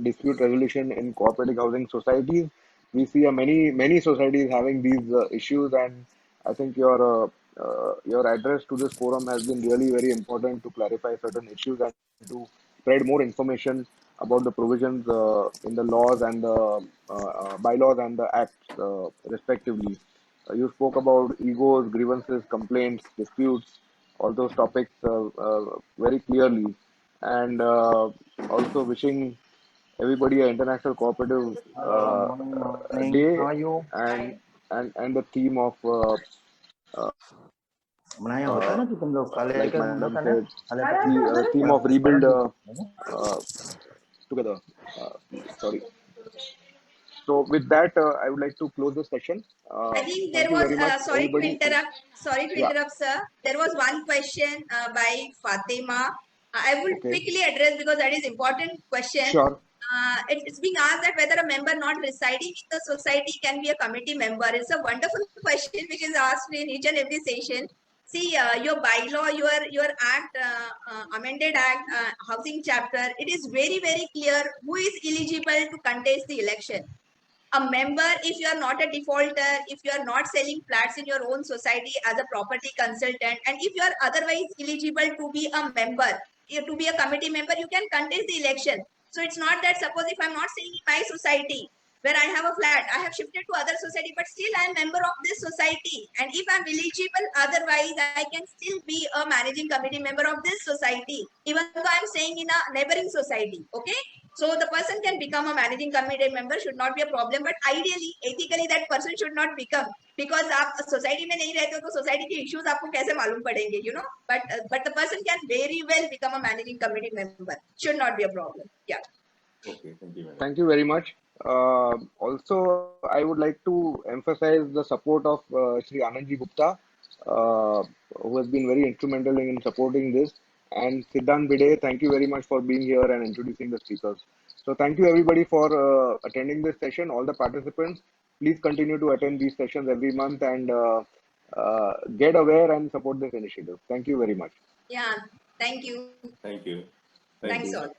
dispute resolution in cooperative housing societies. We see many societies having these issues, and I think your address to this forum has been really very important to clarify certain issues and to spread more information about the provisions in the laws and the bylaws and the acts respectively. You spoke about egos, grievances, complaints, disputes, all those topics very clearly, and also wishing everybody an International Cooperative Morning. Day, How are you? and the theme of बनाया होता है ना कि तुम लोग काले like का Madam होता है ना, said, काले का theme of rebuild है together. Sorry. So with that, I would like to close the session. I think Thank there you was, very much, sorry to everybody. interrupt, Yeah. sir. There was one question by Fatima. I will Okay. quickly address because that is important question. Sure. It's being asked that whether a member not residing in the society can be a committee member. It's a wonderful question which is asked in each and every session. See, your bylaw, your act, amended act, housing chapter, it is very, very clear who is eligible to contest the election. A member, if you are not a defaulter, if you are not selling flats in your own society as a property consultant, and if you are otherwise eligible to be a member, to be a committee member, you can contest the election. So it's not that, suppose if I'm not staying in my society where I have a flat, I have shifted to other society, but still I am member of this society. And if I'm eligible, otherwise I can still be a managing committee member of this society, even though I'm staying in a neighboring society. Okay. So the person can become a managing committee member, should not be a problem. But ideally, ethically, that person should not become, because आप society में नहीं रहते हो तो society के issues आपको कैसे मालूम पड़ेंगे, you know. But the person can very well become a managing committee member. Should not be a problem. Yeah. Okay, thank you, madam. Thank you very much. Also, I would like to emphasize the support of Sri Anandji Gupta, who has been very instrumental in supporting this. And Siddhant Bide, thank you very much for being here and introducing the speakers. So thank you everybody for attending this session. All the participants, please continue to attend these sessions every month and get aware and support this initiative. Thank you very much. Yeah. Thank you. Thank you. Thanks all.